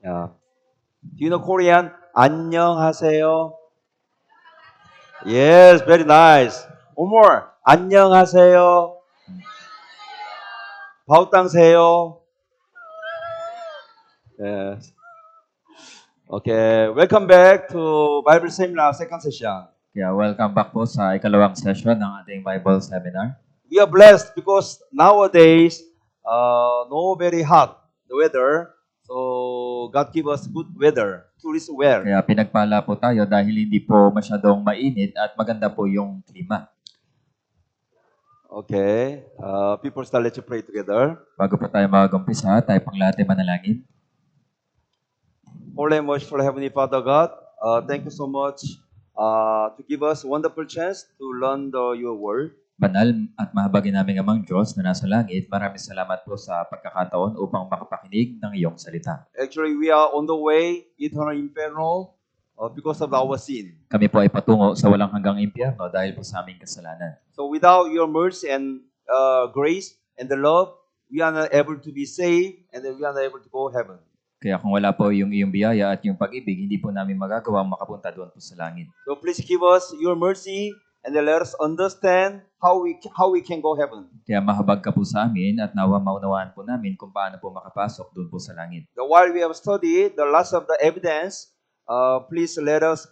Yeah. Do you know Korean? 안녕하세요. Yes, very nice. One more. 안녕하세요. 바우땅세요. Yes. Okay, welcome back to Bible Seminar second session. Kaya welcome back po sa ikalawang session ng ating Bible Seminar. We are blessed because nowadays, no very hot the weather. So God give us good weather to wear. Kaya pinagpala po tayo dahil hindi po masyadong mainit at maganda po yung klima. Okay, people start let's pray together. Bago po tayo mag-umpisa, tayo pang lahat ay manalangin. Holy and merciful Heavenly Father God, thank you so much to give us wonderful chance to learn your word. Banal at mahabagin naming amang Diyos na nasa langit, maraming salamat po sa pagkakataon upang makapakinig ng iyong salita. Actually, we are on the way eternal inferno because of our sin. Kami po ay patungo sa walang hanggang impyerno dahil po sa aming kasalanan. So without your mercy and grace and the love, we are not able to be saved and we are not able to go heaven. Kaya kung wala po yung iyong biyaya at yung pag-ibig, hindi po namin magagawang makapunta doon po sa langit. So please give us your mercy and then let us understand how we can go heaven. Kaya mahabag ka po sa amin at nawa maunawaan po namin kung paano po makapasok doon po sa langit. So while we have studied the last of the evidence, please let us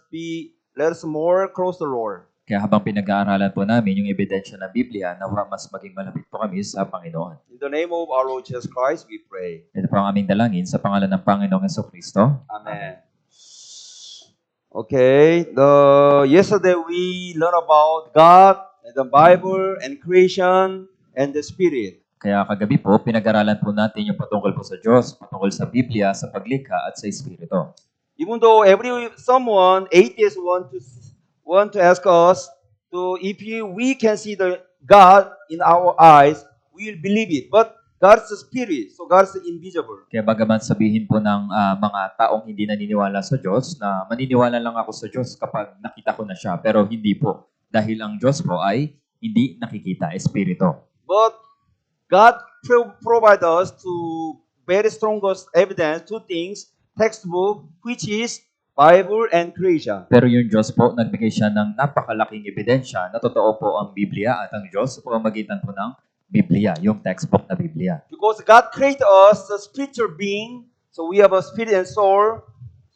more close to the Lord. Kaya habang pinag-aaralan po namin yung ebidensya ng Biblia, nawa mas maging malapit po kami sa Panginoon. In the name of our Lord Jesus Christ, we pray. Ito po ang aming dalangin sa pangalan ng Panginoong Jesucristo. Amen. Okay, yesterday we learned about God and the Bible and creation and the Spirit. Kaya kagabi po, pinag-aralan po natin yung patungkol po sa Diyos, patungkol sa Biblia, sa paglikha at sa Espiritu. Even though someone atheists want to ask us if we can see the God in our eyes, we will believe it. But God's a spirit, so God's invisible. Kaya bagaman sabihin po ng mga taong hindi naniniwala sa Diyos na maniniwala lang ako sa Diyos kapag nakita ko na siya, pero hindi po. Dahil ang Diyos po ay hindi nakikita, Espiritu. But God provide us to very strongest evidence, two things, textbook, which is Bible and creation. Pero yung Diyos po, nagbigay siya ng napakalaking ebidensya na totoo po ang Biblia at ang Diyos sa pamamagitan po ng Biblia, yung textbook na Biblia. Because God created us a spiritual being, so we have a spirit and soul,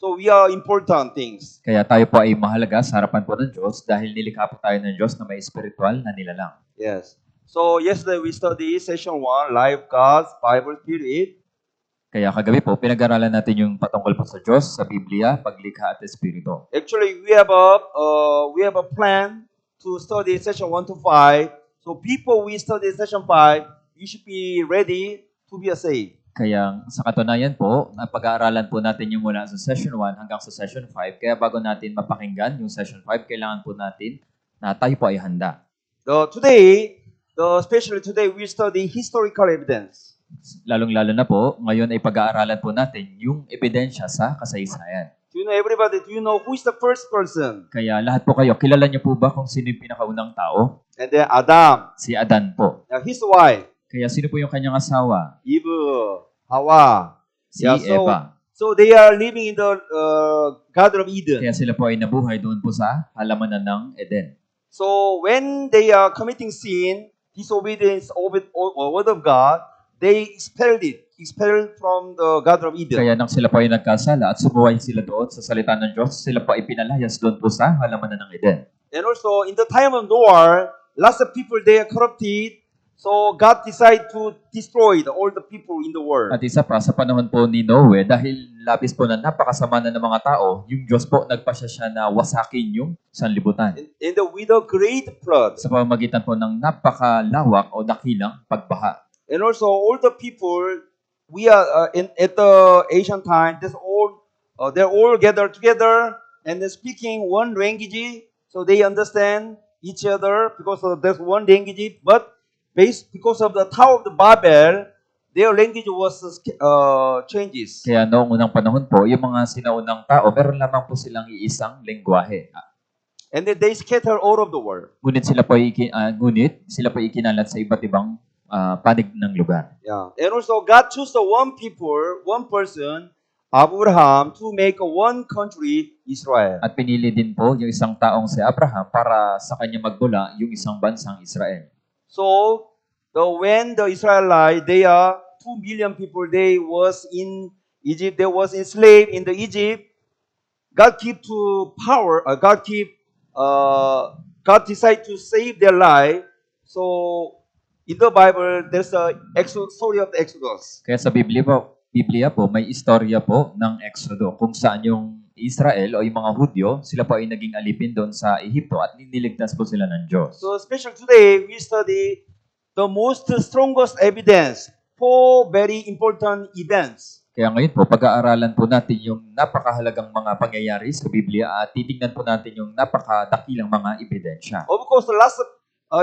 so we are important things. Kaya tayo po ay mahalaga sa harapan po ng Diyos dahil nilikha po tayo ng Diyos na may spiritual na nilalang. Yes. So yesterday we studied session 1, Life, God's Bible, Spirit. Kaya kagabi po, pinag-aralan natin yung patungkol po sa Diyos, sa Biblia, paglikha at Espiritu. Actually, we have a plan to study session 1 to 5. So people we study session 5, you should be ready to be saved. Kaya sa katunayan po, pag-aaralan po natin yung mula sa session 1 hanggang sa session 5. Kaya bago natin mapakinggan yung session 5, kailangan po natin na tayo po ay handa. Especially today, we study historical evidence. Lalong-lalo na po, ngayon ay pag-aaralan po natin yung ebidensya sa kasaysayan. Do you know who is the first person? Kaya lahat po kayo, kilala niyo po ba kung sino yung pinakaunang tao? And then Adam, Si Adan po. his wife, Kaya sino po yung kanyang asawa? Eve, Hawa. Si Yeah, Eva. So they are living in the Garden of Eden. Kaya sila po ay nabuhay doon po sa halamanan ng Eden. So when they are committing sin, disobedience over word of God, they expelled from the Garden of Eden. Kaya nang sila po ay nagkasala at sumuway sila doon sa salita ng Diyos, sila po ay pinalayas doon po sa halamanan ng Eden. And also in the time of Noah, lots of people they are corrupted. So God decided to destroy all the people in the world. At isa pa, sa panahon po ni Noe, dahil labis po na napakasama na ng mga tao, yung Diyos po nagpasya siya na wasakin yung sanlibutan. With a great flood. Sa pamamagitan po ng napakalawak o dakilang pagbaha. And also all the people we are at the ancient time, they're all gathered together and they're speaking one language, so they understand each other because of there's one language. But because of the Tower of the Babel, their language was changes. Kaya noong unang panahon po, yung mga sinaunang tao, meron lamang po silang iisang lengguwahe. And then they scatter all of the world. Ngunit sila po ay ikinalat sa iba't ibang panig ng lugar. Yeah. And also God chose the one person Abraham to make one country, Israel. At pinili din po yung isang taong si Abraham para sa kanya magmula yung isang bansang Israel. So when the Israelites, they are 2 million people, they was in Egypt, they was enslaved in the Egypt. God keep to power. God decide to save their life. So in the Bible, there's a story of the Exodus. Kaya sa Biblia po, may istorya po ng Exodo kung saan yung Israel o yung mga Hudyo, sila po ay naging alipin doon sa Ehipto at niligtas po sila ng Diyos. So especially today, we study the most strongest evidence for very important events. Kaya ngayon po, pag-aaralan po natin yung napakahalagang mga pangyayari sa Biblia at titingnan po natin yung napakadakilang mga ebidensya. Of course,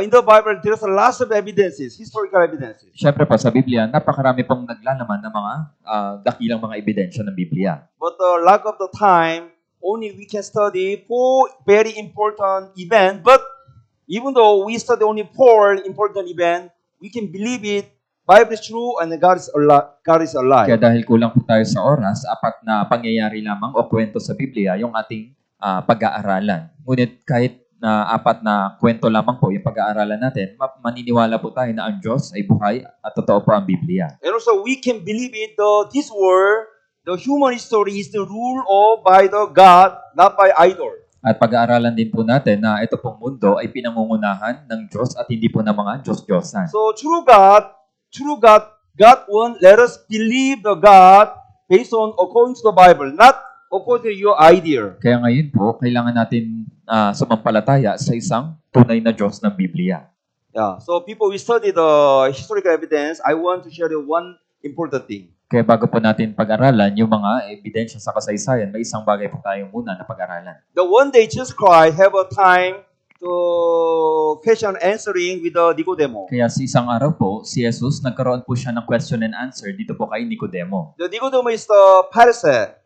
in the Bible, there's a lot of evidences, historical evidences. Siyempre po sa Biblia, napakarami pong naglalaman ng mga dakilang mga ebidensya ng Biblia. But the lack of the time, only we can study 4 very important events. But even though we study only 4 important events, we can believe it. Bible is true and God is alive. Kaya dahil kulang po tayo sa oras, 4 na pangyayari lamang o kwento sa Biblia yung ating pag-aaralan. Ngunit kahit na 4 na kwento lamang po yung pag-aaralan natin, maniniwala po tayo na ang Diyos ay buhay at totoo po ang Biblia. And also we can believe it. This world, the human history is the rule of by the God, not by idol. At pag-aaralan din po natin na ito pong mundo ay pinangungunahan ng Diyos at hindi po ng mga Diyos-Diyosan. So true God won't let us believe the God based on according to the Bible, not according to your idea. Kaya ngayon po, kailangan natin sumampalataya sa isang tunay na Diyos ng Biblia. Yeah. So before we study the historical evidence, I want to share you one important thing. Kaya bago po natin pag-aralan yung mga ebidensya sa kasaysayan, may isang bagay po tayong muna na pag-aralan. The one day Jesus Christ have a time to question answering with the Nicodemo. Kaya sa isang araw po, si Jesus nagkaroon po siya ng question and answer dito po kay Nicodemo. The Nicodemo is the Pharisee,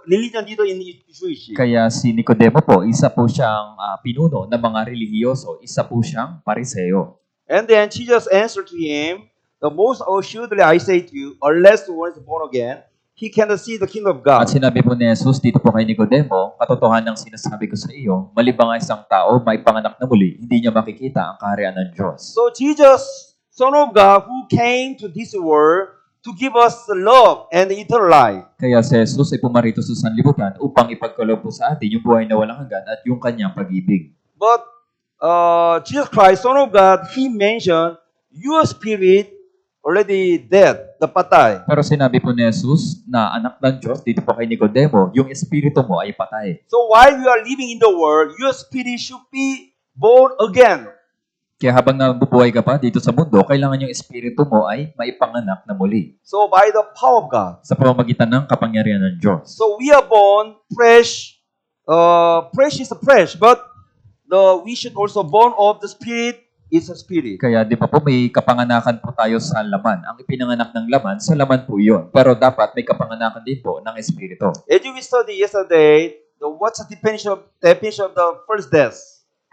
religion leader in Jewish. Kaya si Nicodemo po, isa po siyang pinuno ng mga relihiyoso, isa po siyang pariseo. And then Jesus answered to him, the most assuredly I say to you, unless one is born again, he cannot see the kingdom of God. At sinabi po ni Jesus dito po kay Nicodemo, katotohanan ng sinasabi ko sa iyo, malibang ang isang tao may panganak na muli, hindi niya makikita ang kaharian ng Diyos. So Jesus, Son of God, who came to this world to give us love and eternal life. Kaya si Jesus ay pumarito sa sanlibutan upang ipagkaloob po sa atin yung buhay na walang hanggan at yung kanyang pag-ibig. But Jesus Christ, Son of God, He mentioned, your spirit already dead, the patay. Pero sinabi po ni Jesus na anak ng Diyos dito po kay Nicodemo, yung espiritu mo ay patay. So while you are living in the world, your spirit should be born again. Kaya habang nabubuhay ka pa dito sa mundo, kailangan yung espiritu mo ay maipanganak na muli. So by the power of God. Sa pamamagitan ng kapangyarihan ng Diyos. So we are born fresh. Fresh is fresh, but we should also born of the spirit is a spirit. Kaya di ba po may kapanganakan po tayo sa laman. Ang ipinanganak ng laman, sa laman po yun. Pero dapat may kapanganakan din po ng espiritu. As we studied yesterday, what's the definition of the first death?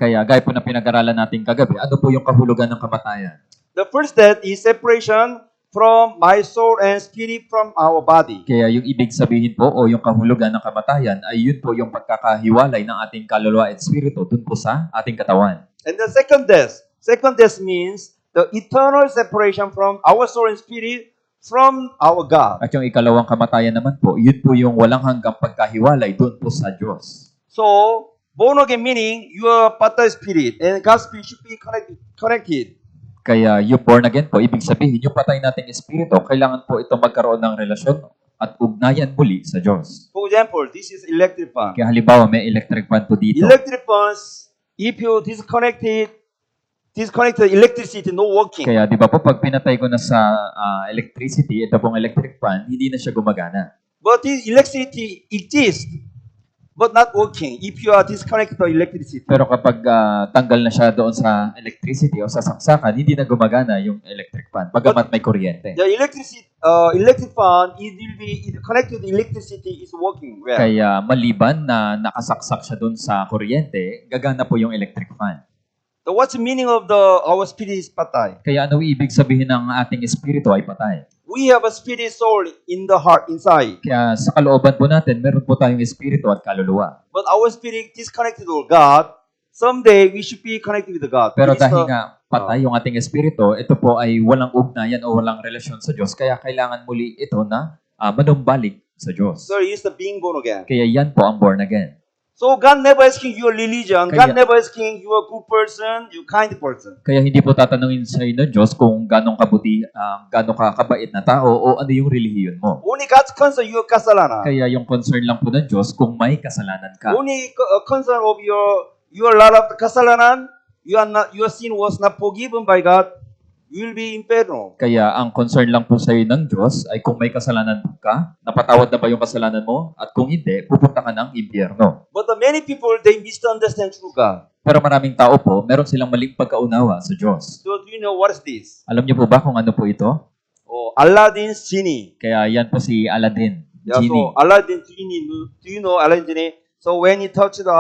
Kaya gaya po na pinag-aralan natin kagabi, ano po yung kahulugan ng kamatayan? The first death is separation from my soul and spirit from our body. Kaya yung ibig sabihin po o yung kahulugan ng kamatayan ay yun po yung pagkakahiwalay ng ating kaluluwa at espiritu dun po sa ating katawan. And the second death means the eternal separation from our soul and spirit from our God. At yung ikalawang kamatayan naman po, yun po yung walang hanggang pagkahiwalay dun po sa Diyos. So, born again meaning your patay spirit and God's spirit should be connected. Kaya yung born again po, ibig sabihin, yung patay nating espiritu, kailangan po ito magkaroon ng relasyon at ugnayan muli sa Diyos. For example, this is electric fan. Kaya halimbawa, may electric fan po dito. Electric fans, if you disconnected electricity, no working. Kaya di ba po, pag pinatay ko na sa electricity, ito pong electric fan, hindi na siya gumagana. But this electricity exists, but not working if you are disconnected to electricity. Pero kapag tanggal na siya doon sa electricity o sa saksakan, hindi na gumagana yung electric fan, bagamat may kuryente. The electric fan, it will be connected to electricity is working well. Kaya maliban na nakasaksak siya doon sa kuryente, gagana po yung electric fan. So what's the meaning of our spirit is patay? Kaya ano ibig sabihin ng ating espiritu ay patay? we have a spirit soul in the heart, inside. Kaya sa kalooban po natin, meron po tayong espiritu at kaluluwa. But our spirit disconnected with God. Someday, we should be connected with God. Pero It is dahil the- nga patay yung ating espiritu, ito po ay walang ugnayan o walang relasyon sa Diyos. Kaya kailangan muli ito na manumbalik sa Diyos. so it is the being born again. Kaya yan po ang born again. So God never asking your religion. Kaya- God never asking you a good person, you kind person. Kaya hindi po tatanungin sa inyo ng Diyos kung gano'ng kabuti, gano'ng kabait na tao o ano yung relihiyon mo. Only God's concern your kasalana. Kaya yung concern lang po ng Diyos kung may kasalanan ka. Only concern of your lot of kasalanan, your sin was not forgiven by God, you will be inferno. Kaya ang concern lang po sa iyo ng Diyos ay kung may kasalanan ka, napatawad na ba yung kasalanan mo? At kung hindi, pupunta ka ng impyerno. But the many people, they misunderstand true God. Pero maraming tao po, meron silang maling pagkaunawa sa Diyos. So do you know what is this? Alam niyo po ba kung ano po ito? Oh, Aladdin's genie. Kaya yan po si Aladdin, Yeah, genie. so Aladdin genie. Do you know Aladdin genie? So when he touched the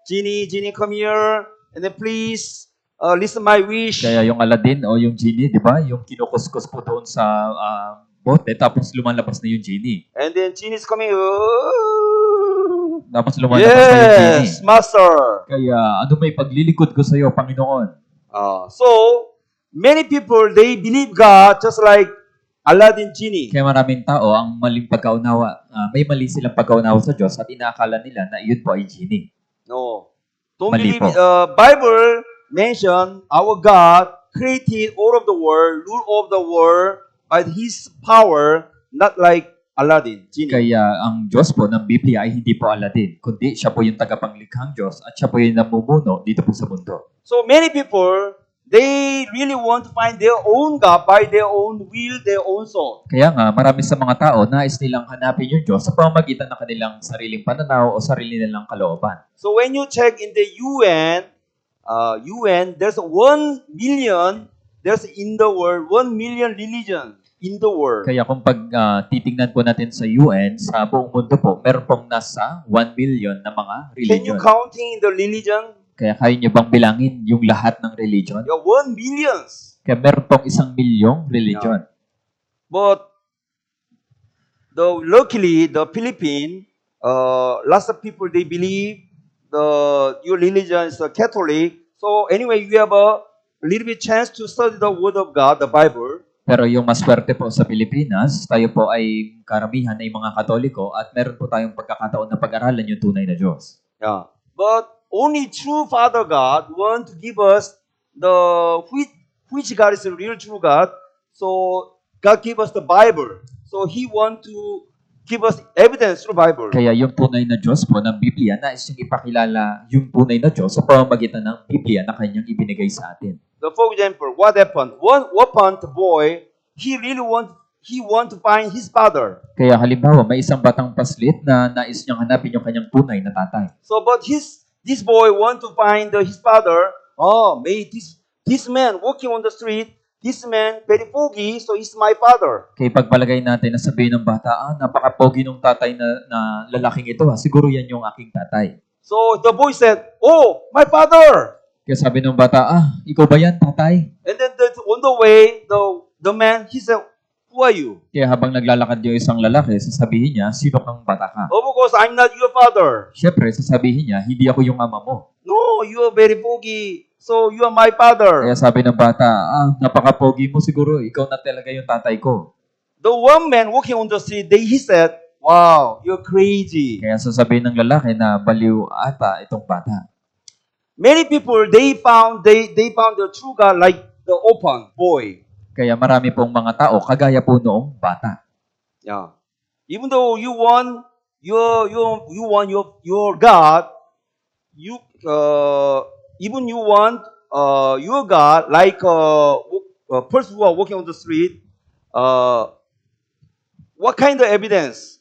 genie, come here, and then please listen my wish. Kaya yung Aladdin o yung genie, di ba? Yung kinukuskus po doon sa bote, tapos lumalabas na yung genie. And then genie is coming. Tapos lumalabas na yung genie. Yes, master. Kaya ano may paglilikod ko sa iyo, Panginoon? So many people, they believe God just like Aladdin genie. Kaya maraming tao ang maling pagkaunawa, may mali silang pagkaunawa sa Diyos at inaakala nila na iyon po ay genie. No, don't Mali believe po. it. Bible mention our God created all of the world, rule of the world by His power, not like Aladdin genie. Kaya ang Diyos po ng Biblia ay hindi po Aladdin, kundi siya po yung tagapanglikhang Diyos at siya po yung namumuno dito po sa mundo. So many people, they really want to find their own God by their own will, their own soul. Kaya nga, marami sa mga tao nais nilang hanapin yung Diyos sa pamamagitan ng kanilang sariling pananaw o sarili nilang kalooban. So when you check in the UN, there's 1 million, there's in the world, 1 million religion in the world. Kaya kung titingnan po natin sa UN, sa buong mundo po, meron pong nasa 1 million na mga Can you religion. counting the religion? Kaya kaya niyo bang bilangin yung lahat ng religion? Yeah, 1 billions. Kaya meron pong 1 milyong religion. But luckily, the Philippines, lots of people, they believe your religion is Catholic. So anyway, you have a little bit chance to study the Word of God, the Bible. Pero yung mas swerte po sa Pilipinas, tayo po ay karamihan ay mga Katoliko at meron po tayong pagkakataon na pag-aralan yung tunay na Diyos. Yeah. But only true Father God want to give us the which God is the real true God. So God give us the Bible. So He want to give us evidence through Bible. Kaya yung tunay na Diyos po ng Biblia, nais niyang ipakilala yung tunay na Diyos sa pamamagitan ng Biblia na kanyang ibinigay sa atin. So for example, what happened? What happened? The boy, he want to find his father. Kaya halimbawa, may isang batang paslit na nais niyang hanapin yung kanyang tunay na tatay. So but this boy want to find his father. Oh, may this man walking on the street. This man very foggy, so he's my father. Kaya pagpalagay natin na sabihin ng bata, napaka-pogi nung tatay na lalaking ito, siguro yan yung aking tatay. So the boy said, "Oh, my father." Kaya sabi ng bata, ikaw ba yan, tatay? And then on the way, the man, he said, "Who are you?" Kaya habang naglalakad yung isang lalaki, sasabihin niya, sino kang bata ka? Oh, because I'm not your father. Siyempre, sasabihin niya, hindi ako yung ama mo. No, you are very foggy. So you are my father. Kaya sabi ng bata, napaka-pogi mo siguro, ikaw na talaga yung tatay ko. The one man walking on the street, he said, "Wow, you're crazy." Kaya sasabihin ng lalaki na baliw ata itong bata. Many people, they found the true God like the open boy. Kaya marami pong mga tao, kagaya po noong bata. Yeah. Even though you want your God, even you want your God like a person who are walking on the street. What kind of evidence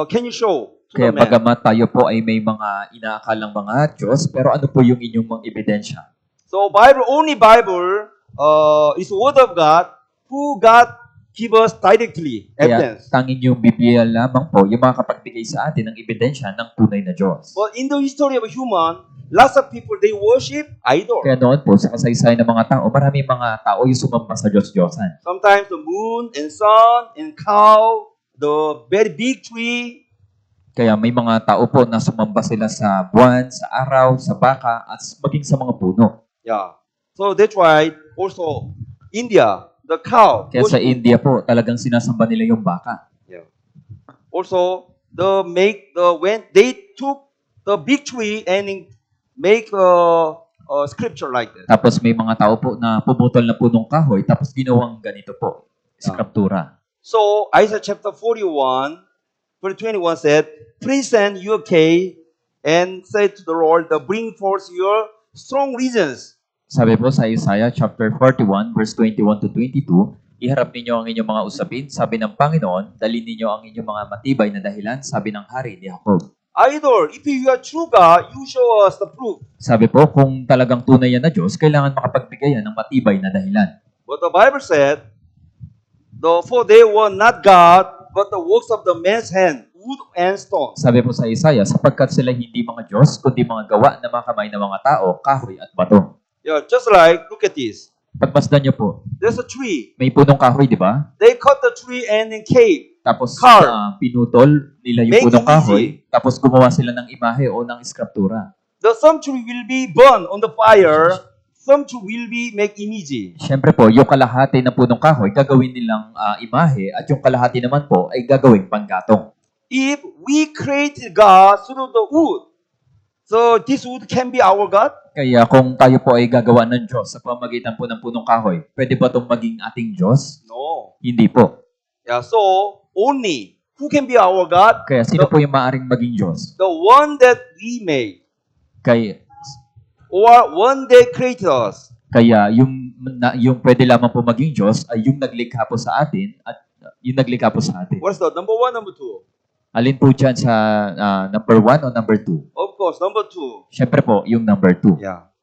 can you show to Kaya the man? bagamat tayo po ay may mga inaakalang mga Diyos, pero ano po yung inyong mga ebidensya? So only Bible is Word of God, who God give us directly Kaya evidence. tanging yung Biblia lamang po, yung makakapagbigay sa atin ng ebidensya ng tunay na Diyos. But in the history of human, lots of people, they worship idol. Kaya noon po, sa kasaysayan ng mga tao, maraming mga tao yung sumamba sa Diyos-Diyosan. Sometimes the moon and sun and cow, the very big tree. Kaya may mga tao po na sumamba sila sa buwan, sa araw, sa baka, at maging sa mga puno. Yeah. So that's why also India, the cow. Kaya sa worship- India po, talagang sinasamba nila yung baka. Yeah. Also, when they took the big tree and make a scripture like that. Tapos may mga tao po na pumutol na punong kahoy, tapos ginawang ganito po, skraptura. So Isaiah chapter 41, verse 21 said, "Present your case and say to the Lord, bring forth your strong reasons." Sabi po sa Isaiah chapter 41, verse 21 to 22, iharap ninyo ang inyong mga usapin, sabi ng Panginoon, dalhin ninyo ang inyong mga matibay na dahilan, sabi ng Hari ni Jacob. Idol, if you are true God, you show us the proof. Sabi po, kung talagang tunay yan na Diyos, kailangan makapagbigay yan ng matibay na dahilan. But the Bible said, for they were not God, but the works of the man's hand, wood and stone. Sabi po sa Isaiah, sapagkat sila hindi mga Diyos, kundi mga gawa na mga kamay ng mga tao, kahoy at bato. Yeah, just like, look at this. Pagmasdan niyo po, There's a tree. may punong kahoy, di ba? They cut the tree and then cave. Tapos Carve. pinutol nila yung Make punong it kahoy, easy. tapos gumawa sila ng imahe o ng skraptura. Some tree will be burned on the fire. Some tree will be make image. Siyempre po, yung kalahati ng punong kahoy, gagawin nilang imahe, at yung kalahati naman po ay gagawing panggatong. If we created God through the wood, so this wood can be our God? Kaya kung tayo po ay gagawa ng Diyos sa pamagitan po ng punong kahoy, pwede ba itong maging ating Diyos? No. Hindi po. Yeah, so only who can be our God? Kaya sino po yung maaring maging Diyos? The one that we made, or one that created us. Kaya yung pwede lamang po maging Diyos ay yung naglikha po sa atin at yung naglikha po sa atin. What's the number one, number two? Alin po dyan sa number 1 o number 2? Of course, number two. Siyempre po, yung number 2. Yeah.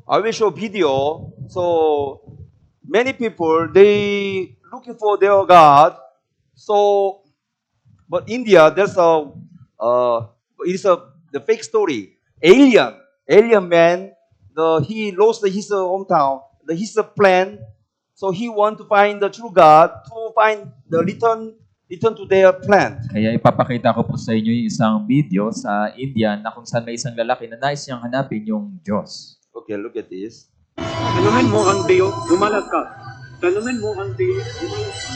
I will show video. So many people they looking for their God. So, but India there's the fake story. Alien man. He lost his hometown. His plan. So he want to find the true God to find the return to their plan. Kaya ipapakita ko po sa inyo yung isang video sa India na kung saan may isang lalaki na nais niyang hanapin yung Diyos. Okay, look at this. Tanungin mo ang Diyos, gumalat ka. Tanungin mo ang Diyos, gumalat ka.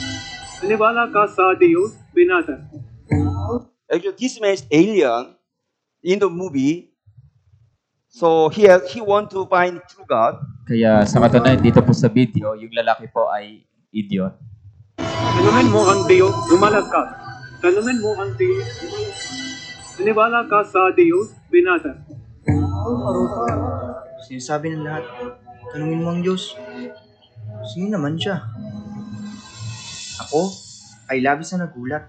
Naniwala ka sa Diyos, binasa. Actually, this man is alien in the movie. So he want to find true God. Kaya sa katunayan dito po sa video, yung lalaki po ay idiot. Tanungin mo ang Diyos, gumalat ka. Tanungin mo ang Diyos, gumalat ka. Naniwala ka sa Diyos, binasa. Sinasabi ng lahat, tanungin mo ang Diyos. Sino naman siya? Ako ay labis na nagulat.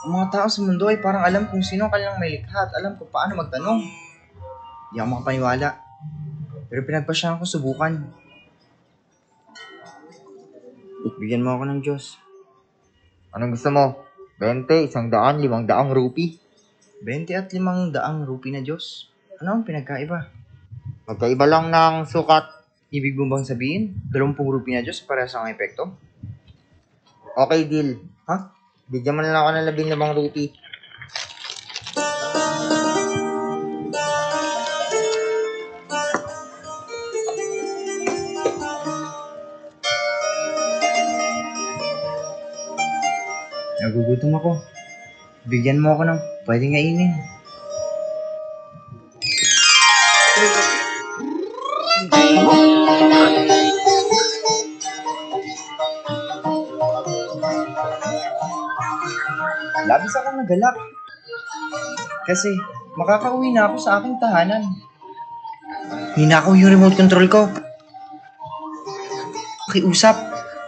Ang mga tao sa mundo ay parang alam kung sino ang kanilang may likha at alam kung paano magtanong. Di ako makapaniwala. Pero pinagpasyahan ko subukan. Bigyan mo ako ng Diyos. Anong gusto mo? 20, 100, 500 rupi? 20 at 500 rupi na Diyos. Ano ang pinagkaiba? Magkaiba lang ng sukat. Ibig mo bang sabihin, 20 rupi na Diyos para sa ang epekto? Okay, deal. Ha? Bigyan mo na lang ako ng 15 rupi. Nagugutom ako. Bigyan mo ako ng pwedeng kainin. Labis akong nagalak. Kasi makakauwi na ako sa aking tahanan. Ninakaw yung remote control ko. Pakiusap,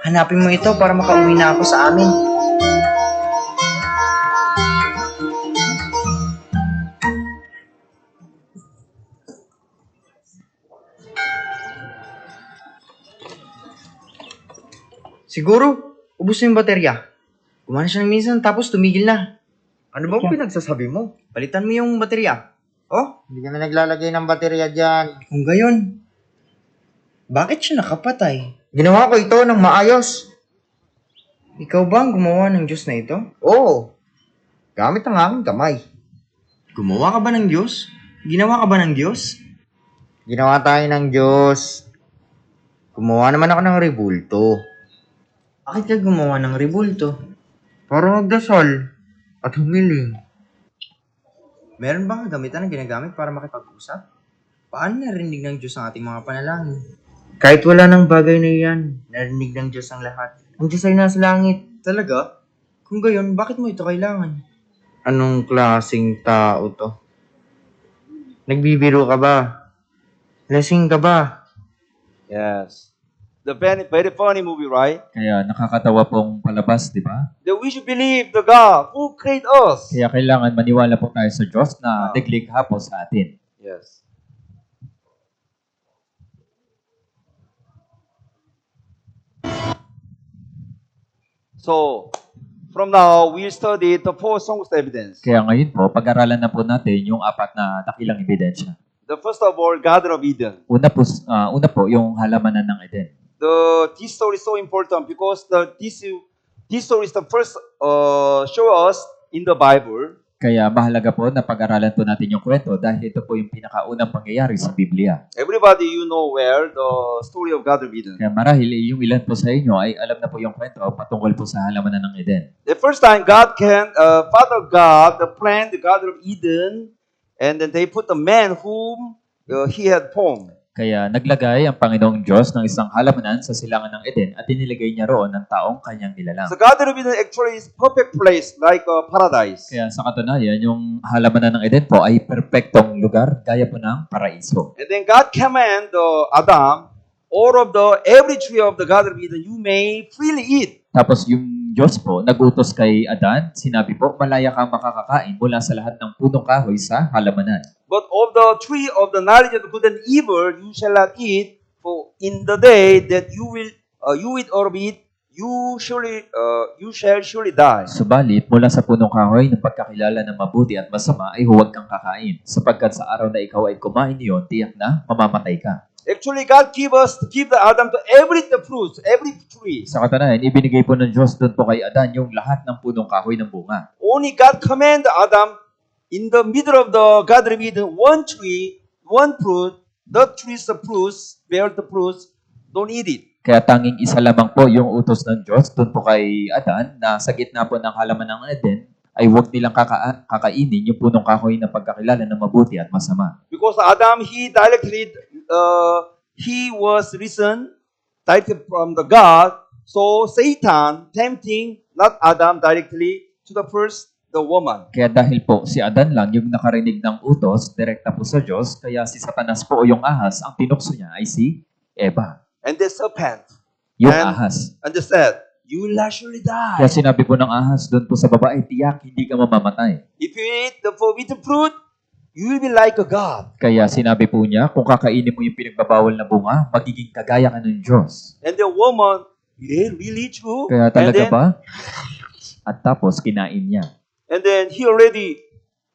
hanapin mo ito para makauwi na ako sa amin. Siguro, ubos na yung baterya. Gumana siya ng minsan tapos tumigil na. Ano bang pinagsasabi mo? Palitan mo yung baterya. Oh, Hindi kami naglalagay ng baterya dyan. kung gayon. Bakit siya nakapatay? Ginawa ko ito ng maayos. Ikaw ba ang gumawa ng Diyos na ito? Oo. Gamit ang aking kamay. Gumawa ka ba ng Diyos? Ginawa ka ba ng Diyos? Ginawa tayo ng Diyos. Gumawa naman ako ng rebulto. Bakit ka gumawa ng rebulto? Para magdasal at humiling. Meron bang kagamitan na ginagamit para makipag-usap? Paano narinig ng Diyos ang ating mga panalangin? Kahit wala ng bagay na iyan, narinig ng Diyos ang lahat. Ang Diyos ay nasa langit. Talaga? Kung gayon, bakit mo ito kailangan? Anong klaseng tao to? Nagbibiro ka ba? Lasing ka ba? Yes. The very, very funny movie, right? Kaya nakakatawa pong palabas, di ba? That we should believe the God who created us. Kaya kailangan maniwala po tayo sa Diyos na naglikha po sa atin. Yes. So, from now, we'll study the four songs of evidence. Kaya ngayon po, pag-aralan na po natin yung apat na dakilang ebidensya. The first of all, Garden of Eden. Una po, yung halamanan ng Eden. This story is so important because this story is the first show us in the Bible. Kaya mahalaga po na pag-aralan po natin yung kwento dahil ito po yung pinakaunang pangyayari sa Biblia. Everybody, you know where the story of Garden of Eden. Kaya marahil yung ilan po sa inyo ay alam na po yung kwento patungkol po sa halamanan ng Eden. The first time Father God planned the Garden of Eden, and then they put the man whom he had formed. Kaya naglagay ang Panginoong Diyos ng isang halamanan sa silangan ng Eden at inilagay niya roon ang taong kanyang nilalang. The Garden of Eden actually is perfect place like a paradise. Kaya sa katunayan, yung halamanan ng Eden po ay perpektong lugar gaya po ng paraiso. And then God command Adam, all of every tree of the Garden of Eden you may freely eat. Tapos yung Diyos po, nagutos kay Adan, sinabi po, malaya kang makakakain mula sa lahat ng punong kahoy sa halamanan. But of the tree of the knowledge of good and evil you shall not eat, for in the day that you eat or eat, you shall surely die. Subalit, mula sa punong kahoy ng pagkakilala ng mabuti at masama ay huwag kang kakain, sapagkat sa araw na ikaw ay kumain niyon, tiyak na mamamatay ka. Actually, God give the Adam to every the fruits, every tree. Sa katunayan, ibinigay po ng Diyos doon po kay Adan yung lahat ng punong kahoy ng bunga. Only God command Adam in the middle of the Garden of Eden, one tree, one fruit, the trees the fruits, bear the fruits, don't eat it. Kaya tanging isa lamang po yung utos ng Diyos doon po kay Adan na sa gitna po ng halaman ng Eden ay huwag nilang kakainin yung punong kahoy na pagkakilala ng mabuti at masama. Because Adam, he was risen directly from the God, so Satan tempting not Adam directly to the woman. Kaya dahil po si Adan lang yung nakarinig ng utos, direkta po sa Diyos, kaya si Satanas po o yung ahas, ang tinukso niya ay si Eva. And the serpent, Yung And- ahas. and they said, you will surely die. Kaya sinabi po ng ahas doon po sa babae, tiyak, hindi ka mamamatay. If you eat the forbidden fruit, you will be like a God. Kaya sinabi po niya, kung kakainin mo yung pinagbabawal na bunga, magiging kagaya ka ng Diyos. And the woman, yeah, really true. Kaya And talaga then, ba? At tapos, kinain niya. and then he already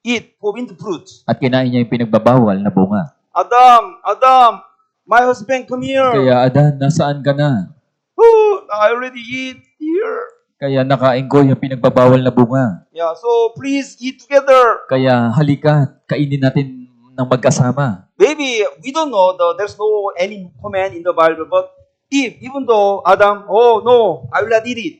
eat forbidden fruit. At kinain niya yung pinagbabawal na bunga. Adam, my husband, come here. Kaya Adan, nasaan ka na? Oh, I already eat here. Kaya nakain ko yung pinagbabawal na bunga. Yeah, so please eat together. Kaya halika, kainin natin ng magkasama. Maybe we don't know, there's no any command in the Bible, but even though Adam, oh no, I will not eat it.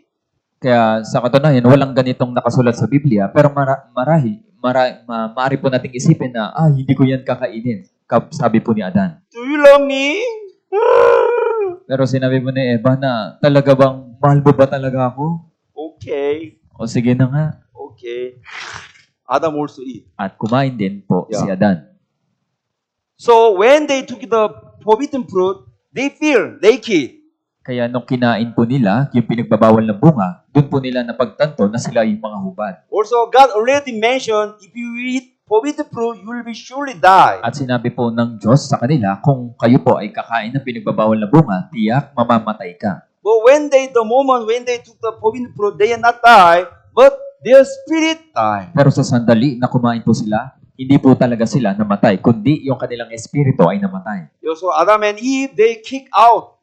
Kaya sa katunayan, walang ganitong nakasulat sa Biblia, pero maaari po nating isipin na, hindi ko yan kakainin. Sabi po ni Adan. Do you love me? Pero sinabi mo ni Eva na, talaga bang, mahal mo ba talaga ako? Okay, O sige na nga. okay. Adam also eat. At kumain din po Yeah. si Adan. So when they took the forbidden fruit, they feel naked. Kaya nung kinain po nila, yung pinagbabawal na bunga, doon po nila napagtanto na sila yung mga hubad. Also, God already mentioned, if you eat forbidden fruit, you will be surely die. At sinabi po ng Diyos sa kanila, kung kayo po ay kakain ng pinagbabawal na bunga, tiyak mamamatay ka. But the moment when they took the forbidden fruit, they did not die, but their spirit died. Pero sa sandali na kumain po sila, hindi po talaga sila namatay, kundi yung kanilang espiritu ay namatay. So Adam and Eve, they kick out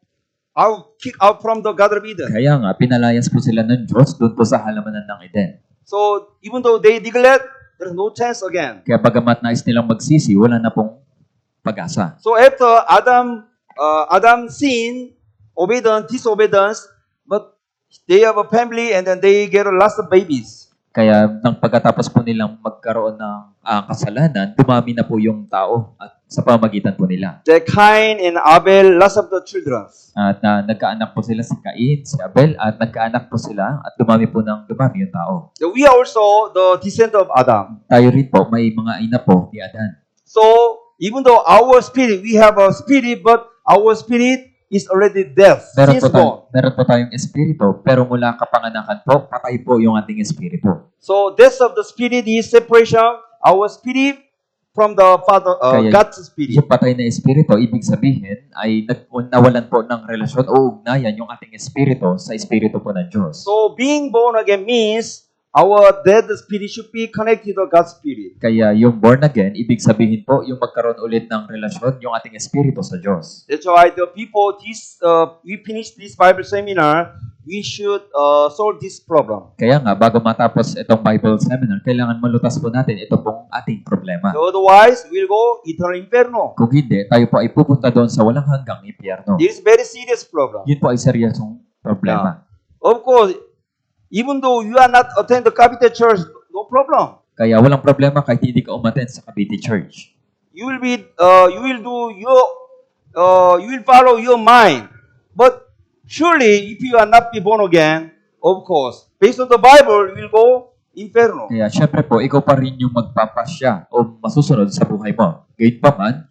from the Garden of Eden. Kaya nga, pinalayas po sila ng Diyos doon po sa halamanan ng Eden. So even though they neglect, there's no chance again. Kaya bagamat nais nilang magsisi, wala na pong pag-asa. So after Adam sinned, disobedience, but they have a family and then they get lots of babies. Kaya nang pagkatapos po nilang magkaroon ng kasalanan, dumami na po yung tao at sa pamagitan po nila. Cain and Abel, lots of the children. At nagkaanak po sila si Cain, si Abel, at nagkaanak po sila at dumami po ng dumami yung tao. So we are also the descendant of Adam. Tayo rin po, may mga ina po ni Adan. So even though our spirit, we have a spirit, but our spirit is already dead. Since gone. Meron po tayong espiritu, pero mula kapanganakan po, patay po yung ating espiritu. So death of the spirit is separation, our spirit from the Father, Kaya- God's spirit. Yung patay na espiritu, ibig sabihin, ay nawalan po ng relasyon o ugnayan yung ating espiritu sa espiritu po ng Diyos. So being born again means our dead spirit should be connected to God's spirit. Kaya yung born again, ibig sabihin po, yung magkaroon ulit ng relasyon yung ating espiritu sa Diyos. That's why the people, we finish this Bible seminar, we should solve this problem. Kaya nga, bago matapos itong Bible seminar, kailangan malutas po natin ito pong ating problema. Otherwise, we'll go eternal inferno. Kung hindi, tayo po ay pupunta doon sa walang hanggang impyerno. It is very serious problem. Yun po ay seryosong problema. Of course, even though you are not attend the capital church, no problem. Kaya walang problema kahit hindi ka umattend sa Cavite Church. You will be, you will do your, you will follow your mind. But surely, if you are not be born again, of course, based on the Bible, you will go inferno. Kaya syempre po, ikaw pa rin yung magpapasya o masusunod sa buhay mo. Gayunpaman,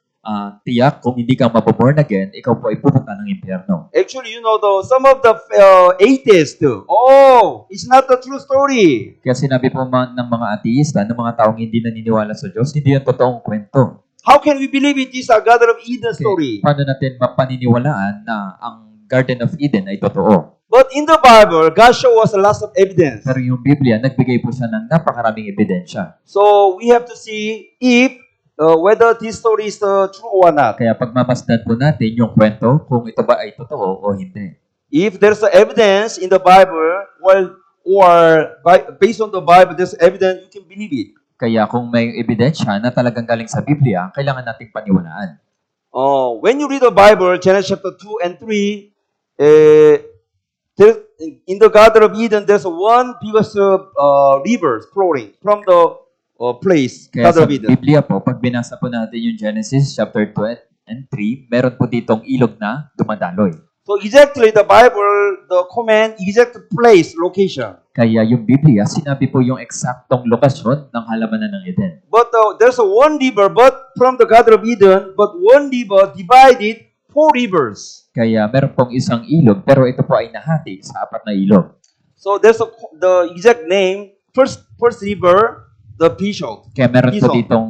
tiyak kung hindi ka mapaborn again, ikaw po ay pupunta ng impyerno. Actually, you know, some of the atheists, it's not the true story. Kaya sinabi po ng mga ateista, ng mga taong hindi naniniwala sa Diyos, hindi yan totoong kwento. How can we believe it is a Garden of Eden story? Paano natin mapaniniwalaan na ang Garden of Eden ay totoo? But in the Bible, God showed us lots of evidence. Pero yung Biblia, nagbigay po siya ng napakaraming ebidensya. So we have to see if whether this story is true or not. Kaya pagmamasdan po natin yung kwento kung ito ba ay totoo o hindi. If there's evidence in the Bible, based on the Bible, there's evidence, you can believe it. Kaya kung may ebidensya na talagang galing sa Biblia, kailangan nating paniwalaan. When you read the Bible, Genesis chapter 2 and 3, in the Garden of Eden, there's one biggest river flowing from the place, Kaya Garden sa of Eden. Biblia po, pag binasa po natin yung Genesis chapter 2 and 3, meron po ditong ilog na dumadaloy. So exactly the Bible, the command, exact place, location. Kaya yung Biblia, sinabi po yung eksaktong lokasyon ng halamanan ng Eden. But there's one river, but from the Garden of Eden, but one river divided 4 rivers. Kaya meron pong isang ilog, pero ito po ay nahati sa 4 na ilog. So there's the exact name, first river, the Pishon. Kaya meron po Pishon. ditong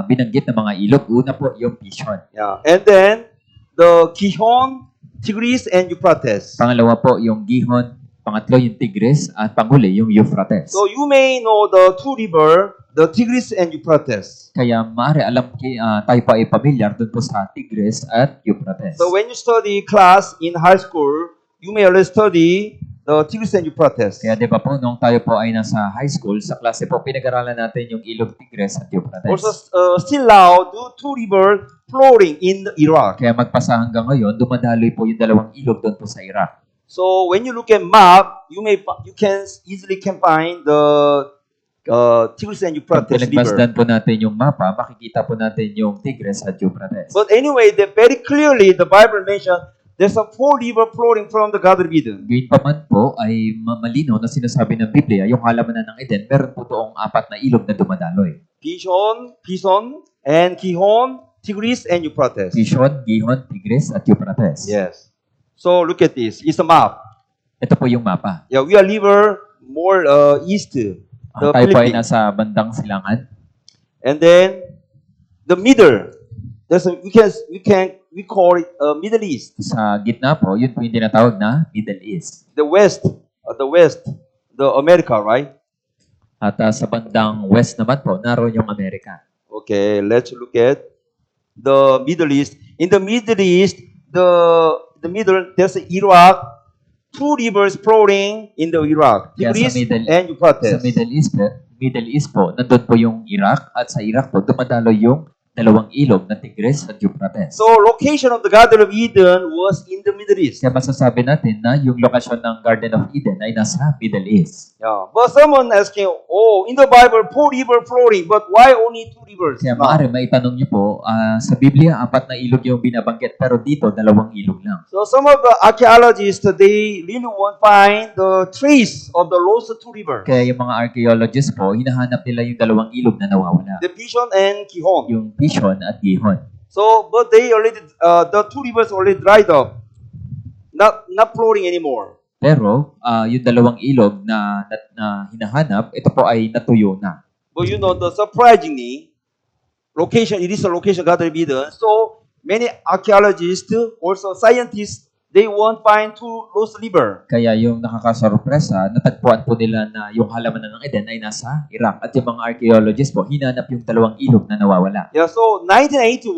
binanggit na mga ilog. Una po yung Pishon. Yeah. And then the Gihon, Tigris, and Euphrates. Pangalawa po yung Gihon. Pangatlo yung Tigris. At panghuli yung Euphrates. So you may know the 2 river, the Tigris and Euphrates. Kaya maaari tayo pa ay pamilyar dun po sa Tigris at Euphrates. So when you study class in high school, you may already study the Tigris and Euphrates. Kaya di ba po, nung tayo po ay nasa high school, sa klase po, pinag-aralan natin yung ilog Tigris at Euphrates. Also, still now, the 2 rivers flowing in Iraq. Kaya magpasa hanggang ngayon, dumadaloy po yung dalawang ilog doon po sa Iraq. So when you look at map, you can easily find the Tigris and Pag Euphrates river. pinagbasdan po natin yung mapa, makikita po natin yung Tigris at Euphrates. But anyway, very clearly the Bible mentioned there's a 4 river flowing from the Garden of Eden. Gayun pa man po ay malinaw na sinasabi ng Biblia, yung halamanan ng Eden, meron po toong 4 na ilog na dumadaloy. Pishon, and Gihon, Tigris, and Euphrates. Gihon, Tigris at Euphrates. Yes. So look at this. It's a map. Ito po yung mapa. Yeah, we are river more east. The Tayo po ay Philippines. nasa bandang silangan. And then the middle. We call it Middle East. Sa gitna po, yun po yung tinatawag na Middle East. The West, the America, right? At sa bandang west naman po, naroon yung Amerika. Okay, let's look at the Middle East. In the Middle East, the middle, there's Iraq, two rivers flowing in the Iraq, Kaya Tigris sa Middle- and Euphrates. Sa Middle East po, nandun po yung Iraq at sa Iraq po, dumadalo yung dalawang ilog na Tigris at Euphrates. So location of the Garden of Eden was in the Middle East. Kaya masasabi natin na yung lokasyon ng Garden of Eden ay nasa Middle East. Yeah. But someone asking, oh, in the Bible, four rivers flowing, but why only two rivers? Kaya No. maaari maitanong niyo po, sa Biblia, 4 na ilog yung binabanggit, pero dito, 2 ilog lang. So some of the archaeologists, they really want to find the trace of the lost two rivers, Kaya yung mga archaeologists po, hinahanap nila yung 2 ilog na nawawala. the Pishon and Gihon. Yung Pishon at Gihon. So, but they already, the two rivers already dried up, not flowing anymore. Pero, yung 2 ilog na hinahanap, ito po ay natuyo na. But you know, the surprisingly, location, it is a location Garden of Eden. So many archaeologists, also scientists, they won't find two lost river. Kaya yung nakakasorpresa, natagpuan po nila na yung halaman ng Eden ay nasa Iraq. At yung mga archaeologists po, hinanap yung 2 ilog na nawawala. Yeah, so 1981,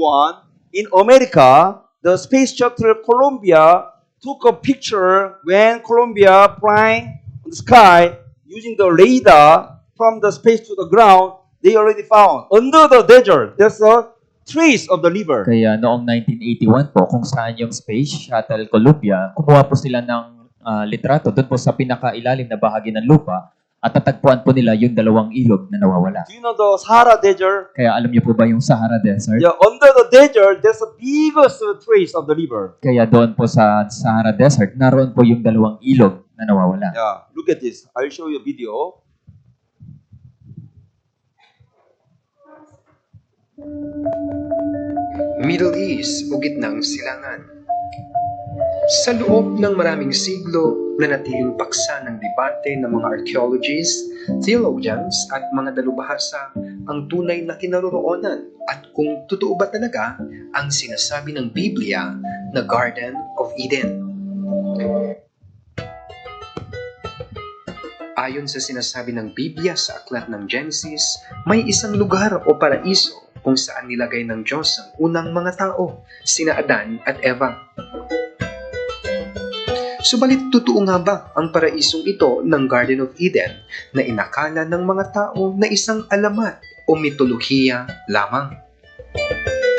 in America, the space shuttle Columbia took a picture when Columbia flying on the sky using the radar from the space to the ground. They already found under the desert, there's a trace of the river. Kaya noong 1981 po, kung saan yung Space Shuttle Columbia, kumuha po sila ng litrato doon po sa pinakailalim na bahagi ng lupa at natagpuan po nila yung 2 ilog na nawawala. Do you know the Sahara Desert? Kaya alam niyo po ba yung Sahara Desert? Yeah, under the desert, there's a biggest trace of the river. Kaya doon po sa Sahara Desert, naroon po yung 2 ilog na nawawala. Yeah, look at this. I'll show you a video. Middle East o Gitnang Silangan. Sa loob ng maraming siglo, nanatiling paksa ng debate ng mga archaeologists, theologians at mga dalubhasa ang tunay na kinaroroonan at kung totoo ba talaga ang sinasabi ng Biblia na Garden of Eden. Ayon sa sinasabi ng Biblia sa aklat ng Genesis, may isang lugar o paraiso kung saan nilagay ng Diyos ang unang mga tao, sina Adan at Eva. Subalit totoo nga ba ang paraisong ito ng Garden of Eden na inakala ng mga tao na isang alamat o mitolohiya lamang?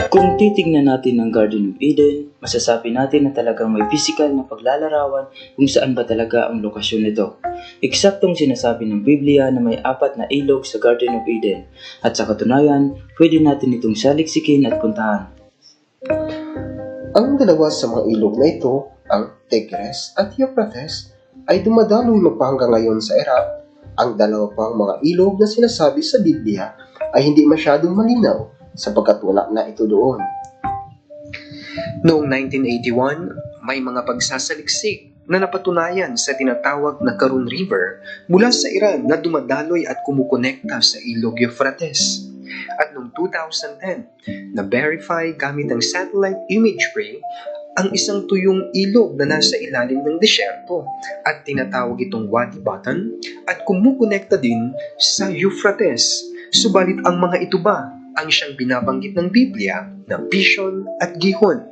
Kung titignan natin ang Garden of Eden, masasabi natin na talagang may physical na paglalarawan kung saan ba talaga ang lokasyon nito. Eksaktong sinasabi ng Biblia na may 4 na ilog sa Garden of Eden at sa katunayan, pwede natin itong saliksikin at puntahan. Ang dalawa sa mga ilog na ito, ang Tigris at Euphrates, ay dumadaloy magpahanggang ngayon sa Iraq. Ang dalawa pang mga ilog na sinasabi sa Biblia ay hindi masyadong malinaw sapagkat wala na ito doon. Noong 1981, may mga pagsasaliksik na napatunayan sa tinatawag na Karun River mula sa Iran na dumadaloy at kumukonekta sa ilog Euphrates. At noong 2010, na-verify gamit ang satellite imagery ang isang tuyong ilog na nasa ilalim ng desyerto at tinatawag itong Wadi Batan at kumukonekta din sa Euphrates. Subalit ang mga ito ba ang siyang binabanggit ng Biblia na Pishon at Gihon?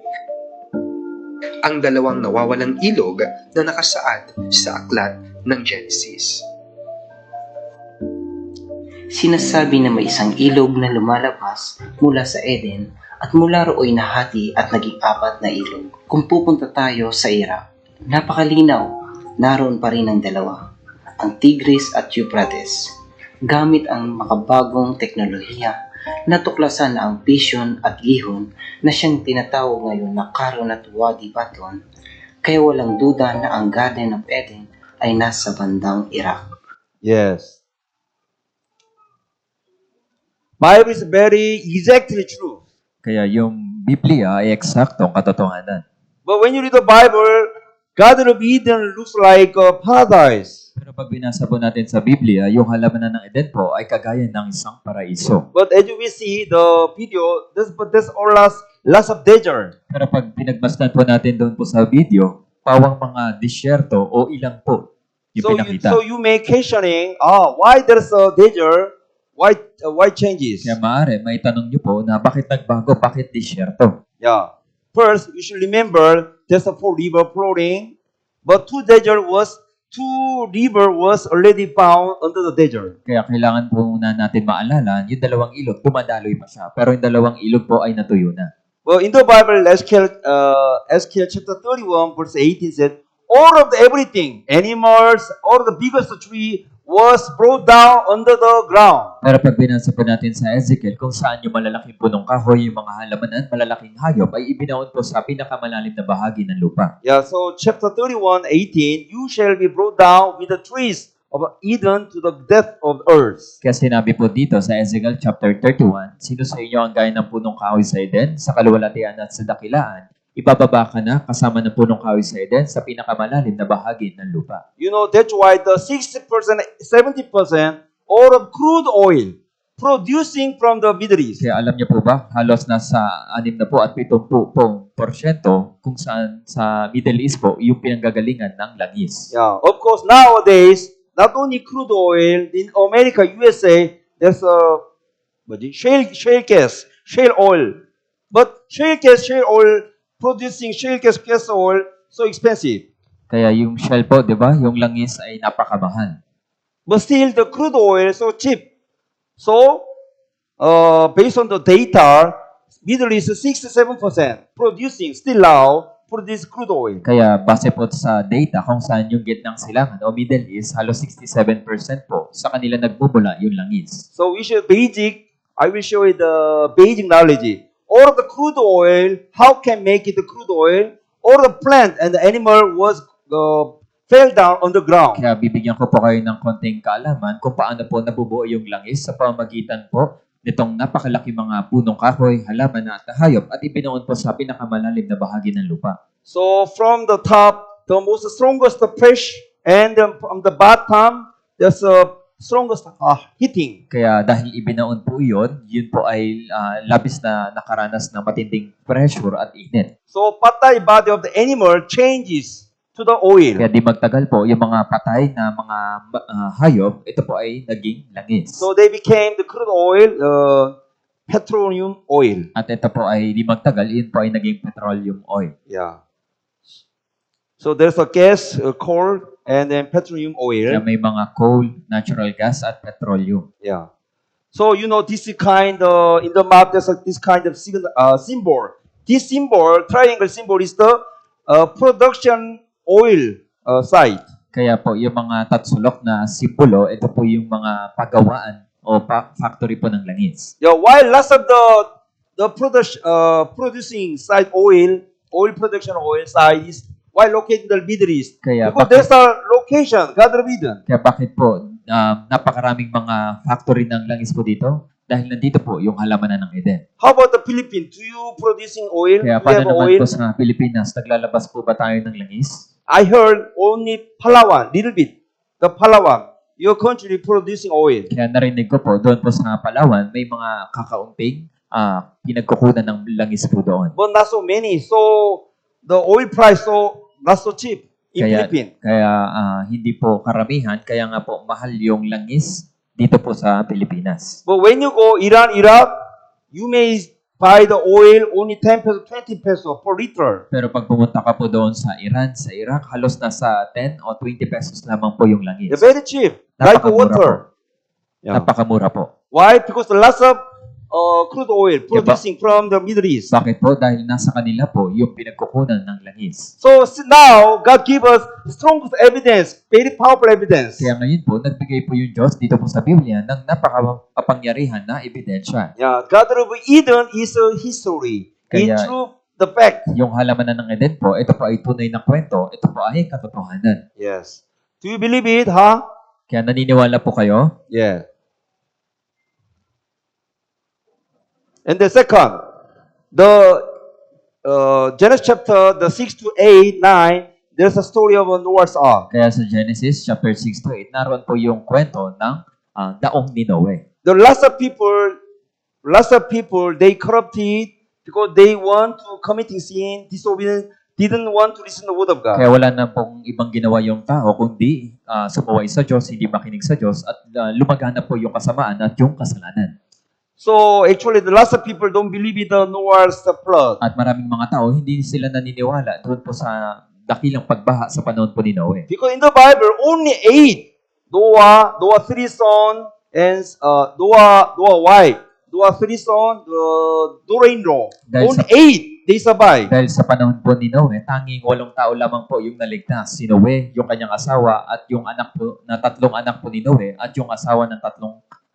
Ang dalawang nawawalang ilog na nakasaad sa aklat ng Genesis. Sinasabi na may isang ilog na lumalabas mula sa Eden at mula rooy nahati at naging 4 na ilog. Kung pupunta tayo sa Iraq, napakalinaw, naroon pa rin ang dalawa, ang Tigris at Euphrates. Gamit ang makabagong teknolohiya, natuklasan na ang Pishon at Gihon na siyang tinatawag ngayon na Karun at Wadi Baton, kaya walang duda na ang Garden of Eden ay nasa bandang Iraq. Yes. Bible is very exactly true. Kaya yung Biblia ay eksaktong katotohanan. But when you read the Bible, Garden of Eden looks like a paradise. Pero pag binasa po natin sa Biblia, yung halaman ng Eden po ay kagaya ng isang paraiso. But as you will see the video, there's all lots of desert. Pero pag pinagmasdan po natin doon po sa video, pawang mga disyerto o ilang po. yung pinakita. So you may questioning, why there's a desert? Why changes? Kaya maaari, may tanong nyo po na bakit nagbago, bakit disyerto? Yeah. First, you should remember there's a 4 river flowing, but two river was already found under the desert. Kaya kailangan po muna natin maalala, yung dalawang ilog, dumadaloy pa siya. Pero yung dalawang ilog po ay natuyo na. Well, in the Bible, Ezekiel chapter 31, verse 18 said, all of everything, animals, all of the biggest tree was brought down under the ground. Pero pag binasa po natin sa Ezekiel, kung saan yung malalaking punong kahoy, yung mga halamanan, malalaking hayop, ay ibinaon po sa pinakamalalim na bahagi ng lupa. Yeah, so chapter 31, 18, you shall be brought down with the trees of Eden to the depth of earth. Kaya sinabi po dito sa Ezekiel chapter 31, sino sa inyo ang gaya ng punong kahoy sa Eden, sa kaluwalhatian at sa dakilaan, ibababa ka na kasama ng punong kahoy sa Eden sa pinakamalalim na bahagi ng lupa. You know, that's why the 60%, 70% all of crude oil producing from the Middle East. Kaya alam niyo po ba, halos nasa 6 na po at 70% kung saan sa Middle East po yung pinanggagalingan ng langis. Yeah, of course, nowadays, not only crude oil, in America, USA, there's a shale gas, shale oil. But shale oil, producing shale gas oil, so expensive. Kaya yung shell po, di ba, yung langis ay napakamahal. But still, the crude oil is so cheap. So, based on the data, Middle East is 67% producing, still now, produce crude oil. Kaya base po sa data kung saan yung gitnang silangan o Middle East, halos 67% po sa kanila nagmumula yung langis. So, I will show you the basic knowledge. All of the crude oil, how can make it the crude oil? All the plant and the animal was fell down on the ground. Kaya bibigyan ko po kayo ng konting kaalaman kung paano po nabubuo yung langis sa pamamagitan po nitong napakalaki mga punong kahoy, halaman at hayop at ibinuon po sa pinakamalalim na bahagi ng lupa. So from the top, the most strongest push, and from the bottom, there's a strongest heating. Kaya dahil ibinaon po yun po ay labis na nakaranas ng matinding pressure at init. So patay body of the animal changes to the oil. Kaya di magtagal po, yung mga patay na mga hayop, ito po ay naging langis. So they became the crude oil, petroleum oil. At ito po ay di magtagal, yun po ay naging petroleum oil. Yeah. So there's a gas, coal, and then petroleum oil. Kaya may mga coal, natural gas, at petroleum. Yeah. So you know this kind in the map there's this kind of symbol. This symbol, triangle symbol, is the production oil site. Kaya po yung mga tatsulok na simbolo, ito po yung mga pagawaan o factory po ng langis. Yeah. While lots of the producing site oil production oil site is why located in the Middle East? Kaya Because there's a location, God forbid. Kaya bakit po napakaraming mga factory ng langis po dito? Dahil nandito po yung halamanan ng Eden. How about the Philippines? Do you producing oil? Kaya Do you paano have naman oil? po sa Pilipinas, naglalabas po ba tayo ng langis? I heard only Palawan, little bit. The Palawan, your country producing oil. Kaya narinig ko po, doon po sa Palawan, may mga kakaunting pinagkukunan ng langis po doon. But not so many. So the oil price not so cheap in Philippines. Kaya hindi po karamihan, kaya nga po mahal yung langis dito po sa Pilipinas. But when you go Iran, Iraq, you may buy the oil only 10 peso, 20 peso per liter. Pero pag pumunta ka po doon sa Iran, sa Iraq, halos nasa 10 o 20 pesos lamang po yung langis. They're very cheap, like Napakamura water. po. Napakamura po. Why? Because the lots of crude oil producing from the Middle East. Bakit po? Dahil nasa kanila po yung pinagkukunan ng langis. So now, God give us strong evidence, very powerful evidence. Kaya ngayon po, nagbigay po yung Diyos dito po sa Biblia ng napakapangyarihan na ebidensya. Yeah, God of Eden is a history. In Kaya- truth, the fact. Yung halamanan ng Eden po, ito po ay tunay na kwento, ito po ay katotohanan. Yes. Do you believe it, huh? Kaya naniniwala po kayo? Yeah. And the second, the Genesis chapter 6 to 8, 9, there's a story of Noah's Ark. Kaya sa Genesis chapter 6 to 8, naroon po yung kwento ng daong ni Noe. The lots of people, they corrupted because they want to committing sin, disobedient didn't want to listen to the word of God. Kaya wala na pong ibang ginawa yung tao kundi sumuway sa Diyos, hindi makinig sa Diyos, at lumagana po yung kasamaan at yung kasalanan. So actually, the lots of people don't believe in the Noah's flood. At maraming mga tao, hindi sila naniniwala doon po sa dakilang pagbaha sa panahon po ni Noe. Because in the Bible, only 8, Noah 3 sons, and Noah wife, Noah 3 sons, daughter-in-law. Dahil Only sa- 8, they survived. Dahil sa panahon po ni Noe, tanging 8 tao lamang po yung naligtas. Si Noe, yung kanyang asawa, at yung anak po, na 3 anak po ni Noe, at yung asawa ng 3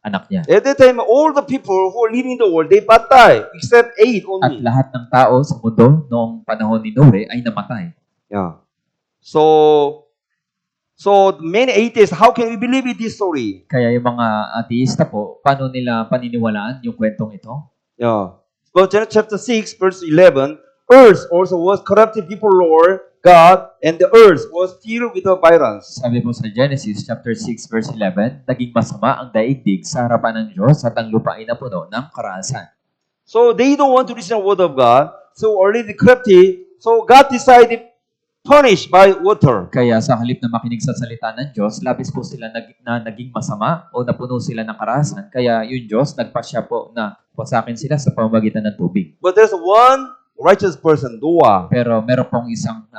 anak niya. At that time, all the people who are living in the world, they baptized, except 8 At only. lahat ng tao sa mundo noong panahon ni Noe ay namatay. Yeah. So many atheists, how can we believe in this story? Kaya yung mga ateista po, paano nila paniniwalaan yung kwentong ito? Yeah. But Genesis chapter 6, verse 11, earth also was corrupted before Lord God, and the earth was filled with the violence. Sabi po sa Genesis chapter 6 verse 11, naging masama ang daigdig sa harapan ng Diyos at ang lupa ay napuno ng karahasan. So they don't want to listen to the word of God, so already corrupted. So God decided punish by water. Kaya sa halip na makinig sa salita ng Diyos, labis po sila naging masama o napuno sila ng karahasan. Kaya yung Diyos nagpasya po na wasakin sila sa pamamagitan ng tubig. But there's one righteous person, Noah. Pero meron pong isang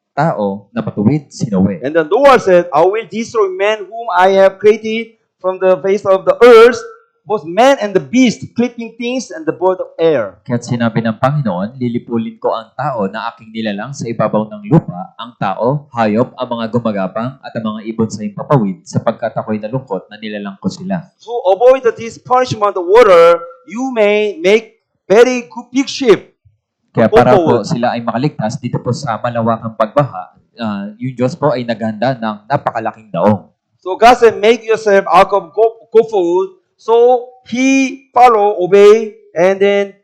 tao na matuwid, si Noe. And then Noah said, I will destroy men whom I have created from the face of the earth, both man and the beast, creeping things, and the bird of air. Kaya't sinabi ng Panginoon, lilipulin ko ang tao na aking nilalang sa ibabaw ng lupa, ang tao, hayop, ang mga gumagapang, at ang mga ibon sa impapawid, sapagkat ako'y nalungkot na nilalang ko sila. To avoid this punishment of water, you may make very good big ship. Kaya para po sila ay makaligtas dito po sa malawakang pagbaha, yung Diyos po ay naghanda ng napakalaking daong. So God said, make yourself out of gopher. So he follow, obey, and then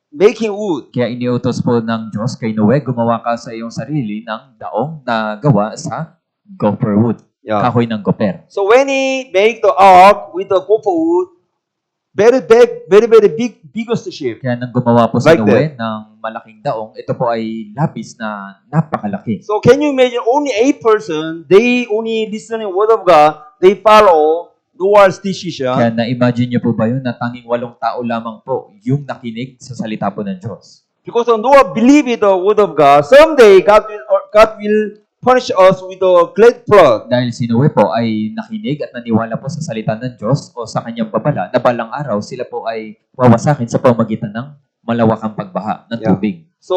making wood. Kaya iniutos po ng Diyos kay Noe, gumawa ka sa iyong sarili ng daong na gawa sa gopher wood, kahoy ng goper. So when he make the ark with the gopher wood, very big, biggest ship. Kaya nang gumawa po si Like Noe ng malaking daong, ito po ay labis na napakalaki. So can you imagine only 8 person, they only listening word of God, they follow Noah's decision. Kaya na-imagine niyo po ba yun na tanging 8 tao lamang po yung nakinig sa salita po ng Diyos? Because Noah believed in the word of God, someday God will punish us with a great flood. Dahil si Noe po ay nakinig at naniwala po sa salita ng Diyos o sa kanyang babala na balang araw sila po ay wawasakin sa pamamagitan ng malawakang pagbaha ng tubig. So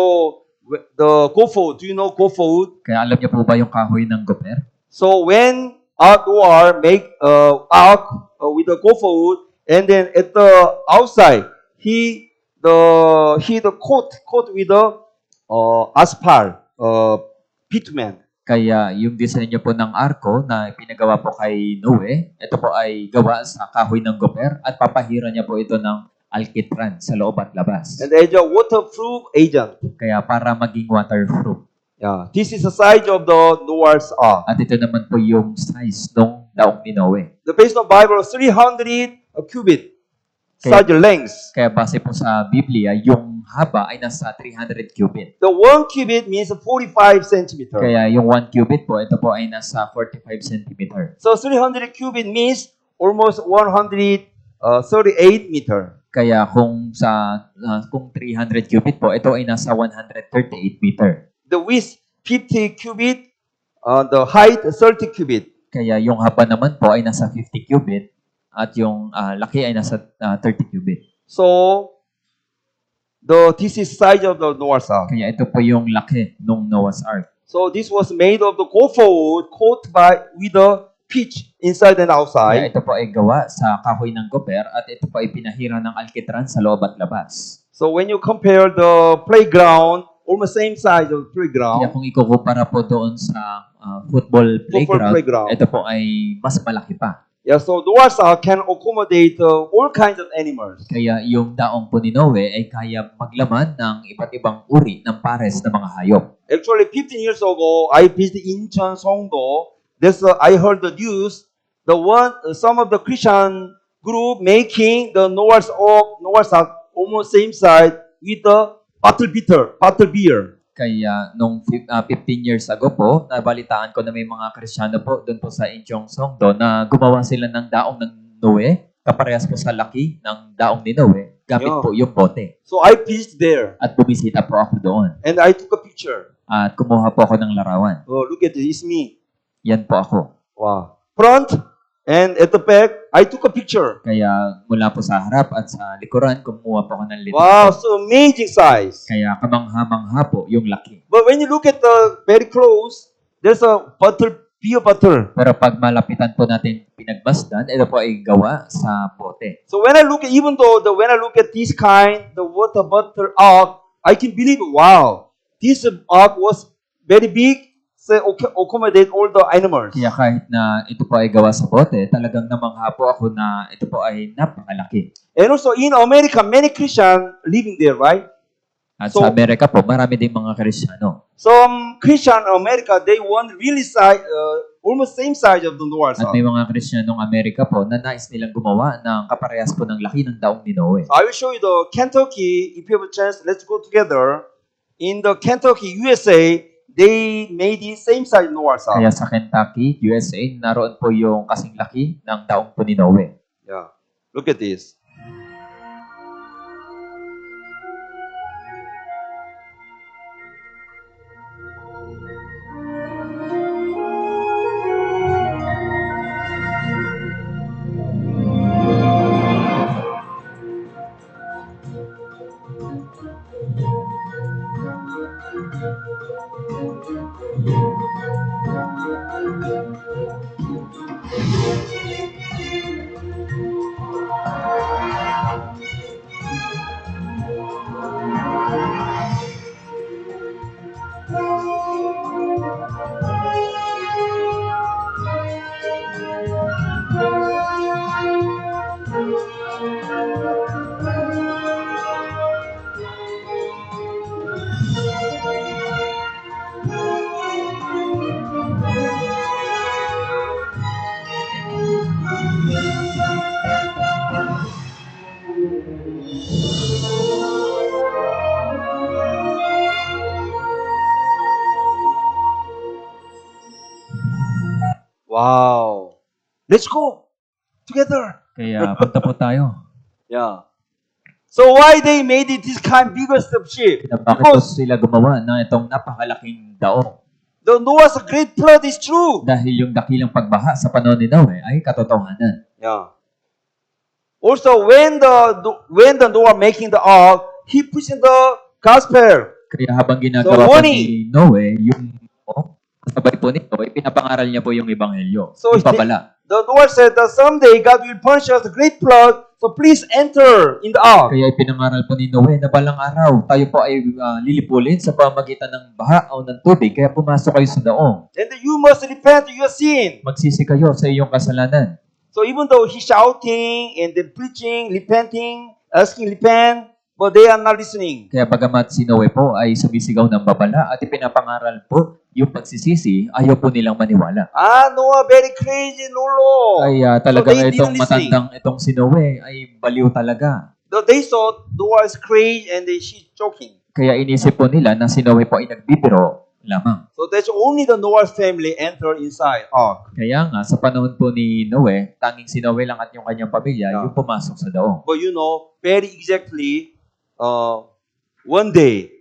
the gopher, do you know gopher wood? Kaya alam niyo po ba yung kahoy ng goper? So when Noah make ark with the gopher wood, and then at the outside he the coat with the asphalt bitumen. Kaya yung design niyo po ng arko na pinagawa po kay Noe, ito po ay gawa sa kahoy ng goper at papahira niya po ito ng alkitran sa loob at labas. And as a waterproof agent. Kaya para maging waterproof. Yeah, this is the size of the Noah's ark. At ito naman po yung size ng daong ni Noe. The base of Bible 300 cubit size length. Kaya base po sa Biblia, yung haba ay nasa 300 cubit. The 1 cubit means 45 centimeter. Kaya yung 1 cubit po, ito po ay nasa 45 centimeter. So 300 cubit means almost 138 meter. Kaya kung 300 cubit po, ito ay nasa 138 meter. The width 50 cubit, the height 30 cubit. Kaya yung haba naman po ay nasa 50 cubit at yung laki ay nasa 30 cubit. So this is size of the Noah's ark. Kaya ito po yung laki ng Noah's Ark. So this was made of the gopher wood coated with the pitch inside and Kaya outside. ito po ay gawa sa kahoy ng goper at ito po ay pinahira ng alkitran sa loob at labas. So when you compare the playground, almost same size of Kaya playground, kung ikukumpara po doon sa football playground, ito po ay mas malaki pa. yeah, so Noah's ark can accommodate all kinds of animals. Kaya yung daong po ni Noe ay kaya maglaman ng iba't ibang uri ng pares na mga hayop. Actually, 15 years ago, I visited Incheon, Songdo. I heard the news. Some of the Christian group making the Noah's ark almost same size with the bottle beer. Kaya nung 15 years ago po, nabalitaan ko na may mga Kristiyano po doon po sa Incheon Songdo na gumawa sila ng daong ng Noe, kaparehas po sa laki ng daong ni Noe, gamit Yeah. po yung bote. So I visited there At bumisita po ako doon. and I took a picture. At kumuha po ako ng larawan. Oh, look at this, it's me. Yan po ako. Wow. Front and at the back, I took a picture. Kaya mula po sa harap at sa likuran, kumuha po ako ng litrato. Wow, so amazing size. Kaya kamangha-mangha po yung laki. But when you look at the very close, there's a butter, pure butter. Pero pag malapitan po natin pinagmasdan, ito po ay gawa sa bote. So when I look at, even though when I look at this kind, the water butter ark, I can believe, wow, this ark was very big, so accommodate all the animals. Kaya kahit na ito po ay gawa sa bote, talagang namangha po ako na ito po ay napakalaki. And also in America, many Christians living there, right? At So- sa Amerika po, marami ding mga Kristiyano. Some Christian in America, they want really size, almost same size of the Noah's At Ark. may mga Kristiyanong Amerika po na nais nilang gumawa ng kaparehas po ng laki ng daong ni Noe. So I will show you the Kentucky. If you have a chance, let's go together. In the Kentucky, USA, they made the same size Noah's Ark. Kaya sa Kentucky, USA, naroon po yung kasing laki ng daong po ni Noe. Yeah. Look at this. Wow. Let's go together. Kaya punta po tayo. Yeah. So why they made it this kind biggest of ship? Na bakit po Because sila gumawa ng itong napakalaking daong? the Noah's great flood is true. Dahil yung dakilang pagbaha sa panahon ni Noe ay katotohanan. Yeah. Also, when the Noah making the ark, he preaching the gospel. Kaya habang So, ginagawa po warning. ni Noe, yung kasabay po nito, ay pinapangaral niya po yung ebanghelyo. So, Yung babala. The Noah said that someday God will punish us a great flood, so please enter in the ark. Kaya ipinangaral po ni Noe na balang araw, tayo po ay lilipulin sa pamagitan ng baha o ng tubig, kaya pumasok kayo sa daong. And you must repent of your sin. Magsisi kayo sa iyong kasalanan. So even though he's shouting and then preaching, repenting, asking repent, but they are not listening. Kaya bagamat si Noe po ay sumisigaw ng babala at ipinapangaral po yung pagsisisi, ayaw po nilang maniwala. Ah, Noah very crazy, Lolo. Ay talagang So they itong didn't listen. matandang itong si Noe ay baliw talaga. They thought Noah is crazy and she's joking. Kaya inisip po nila na si Noe po ay nagbibiro lamang. So that's only the Noah's family enter inside ark. Kaya nga, sa panahon po ni Noe, tanging si Noe lang at yung kanyang pamilya Yeah. yung pumasok sa daong. But you know, very exactly, one day,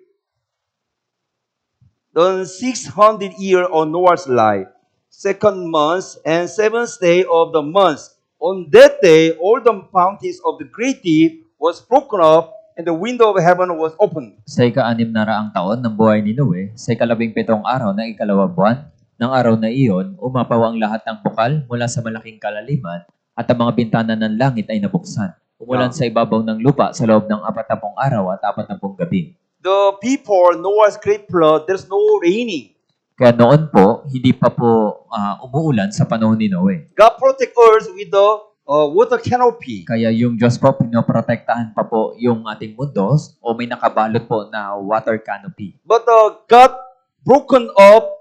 the 600 year of Noah's life, second month and seventh day of the month. On that day, all the fountains of the great deep was broken up, and the window of heaven was opened. Sa ika-6 na raang taon ng buhay ni Noe, sa ika-17 araw ng ikalawang buwan, ng araw na iyon, umapaw ang lahat ng bukal mula sa malaking kalaliman at ang mga bintana ng langit ay nabuksan. Umulan sa ibabaw ng lupa sa loob ng 40 araw at 40 gabi. The people, Noah's great flood, there's no raining. Kaya noon po, hindi pa po umuulan sa panahon ni Noe. God protect earth with the water canopy. Kaya yung Diyos po, pinoprotektahan pa po yung ating mundo o may nakabalot po na water canopy. But God broken up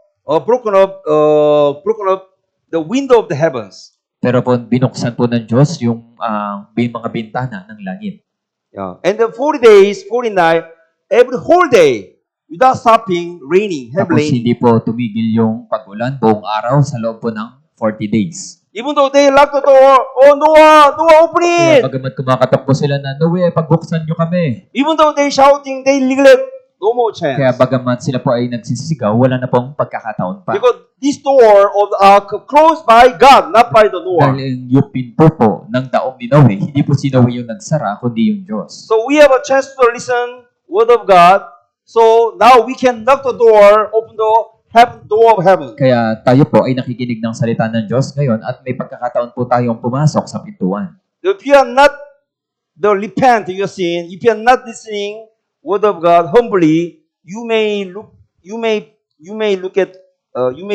the window of the heavens. Pero po, binuksan po ng Diyos yung mga bintana ng langit. Yeah. And the 40 days, 40 nights, every whole day, without stopping raining, Tapos heavily. hindi po tumigil yung pag-ulan buong araw sa loob po ng 40 days. Even though they lock the door, oh Noah, open Kaya it. bagamat kumakatok po sila na, Noe, pagbuksan nyo kami. Even though they shouting, they neglect, no more chance. Kaya bagamat sila po ay nagsisisigaw, wala na pong pagkakataon pa. Because this door of the ark closed by God, not by the Noah. Dahil yung pinto po ng daong ni Noe, hindi po si Noe yung nagsara, kundi yung Diyos. So we have a chance to listen word of God. So now we can knock the door, open the door of heaven. Kaya tayo po ay nakikinig ng salita ng Diyos ngayon at may pagkakataon po tayong pumasok sa pintuan. If you are not repent your sin, if you are not listening word of God humbly, you may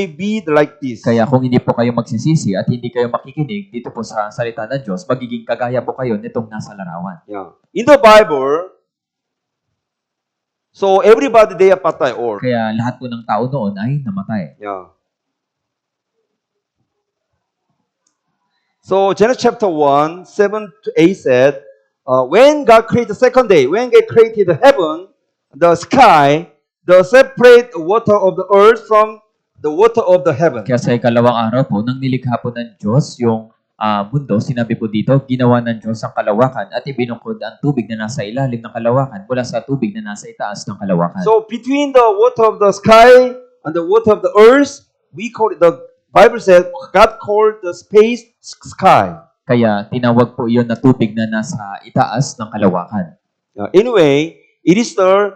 be like this. Kaya kung hindi po kayo magsisisi at hindi kayo makikinig dito po sa salita ng Diyos, magiging kagaya po kayo nitong nasa larawan. Yeah. In the Bible, so everybody they are patay or. Kaya lahat po ng tao noon ay namatay. Yeah. So Genesis chapter 1, 7 to 8 said, when God created the second day, when God created the heaven, the sky, the separate water of the earth from the water of the heaven. Kaya sa ikalawang araw po, nang nilikha po ng Diyos yung mundo, sinabi po dito, ginawa ng Diyos ang kalawakan at ibinungkod ang tubig na nasa ilalim ng kalawakan mula sa tubig na nasa itaas ng kalawakan. So between the water of the sky and the water of the earth, we call it, the Bible says, God called the space sky. Kaya tinawag po iyon na tubig na nasa itaas ng kalawakan. Anyway, it is the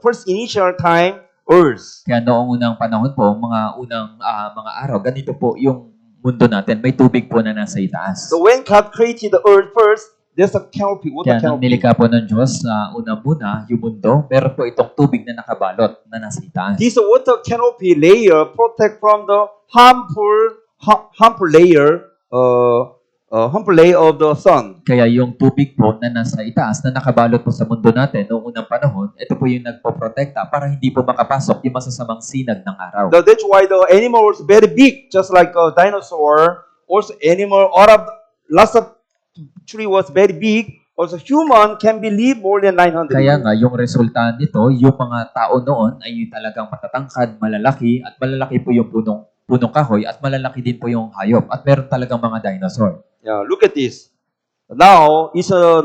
first initial time earth. Kaya noong unang panahon po, mga araw, ganito po yung mundo natin. May tubig po na nasa itaas. So when God created the earth first, there's a canopy, water Kaya nang canopy. nilikha po ng Diyos na una-muna yung mundo, meron po itong tubig na nakabalot na nasa itaas. This water canopy layer protect from the harmful layer of the sun. Kaya yung tubig po na nasa itaas na nakabalot po sa mundo natin noong unang panahon, ito po yung nagpoprotekta para hindi po makapasok yung masasamang sinag ng araw. That's why the animals very big, just like a dinosaur. Also, animal lots of tree was very big. Also, human can believe more than 900 Kaya years. nga, yung resulta nito, yung mga tao noon ay talagang matatangkad, malalaki, at malalaki po yung punong kahoy, at malalaki din po yung hayop, at meron talagang mga dinosaur. Yeah, look at this. Now,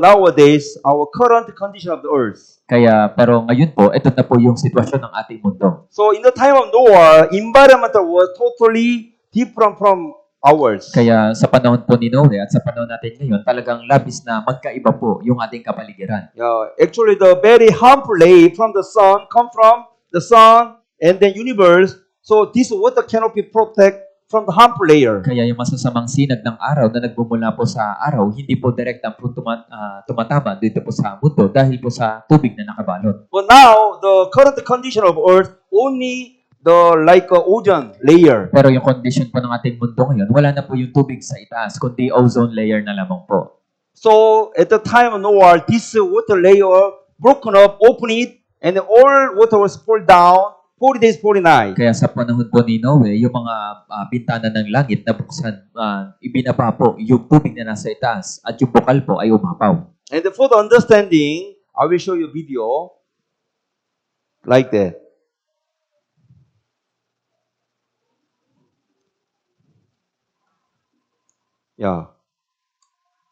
nowadays, our current condition of the earth. Kaya, pero ngayon po, ito na po yung sitwasyon ng ating mundo. So, in the time of Noah, environment was totally different from ours. Kaya sa panahon po ni Noe at sa panahon natin ngayon, talagang labis na magkaiba po yung ating kapaligiran. Yeah, actually, the very harmful ray from the sun come from the sun and the universe. So, this water canopy protect from the harmful layer. Kaya yung masasamang sinag ng araw na nagmumula po sa araw, hindi po direktang po tumatama dito po sa mundo dahil po sa tubig na nakabalot. But now, the current condition of earth, only the ozone layer. Pero yung condition po ng ating mundo ngayon, wala na po yung tubig sa itaas, kundi ozone layer na lamang po. So, at the time of Noah, this water layer broken up, open it, and all water was poured down, 40 days, 40 nights. Kaya sa panahon po ni Noe, yung mga bintana ng langit na buksan, ibinaba po yung tubig na nasa itaas at yung bukal po ay umapaw. And for the understanding, I will show you a video like that. Yeah.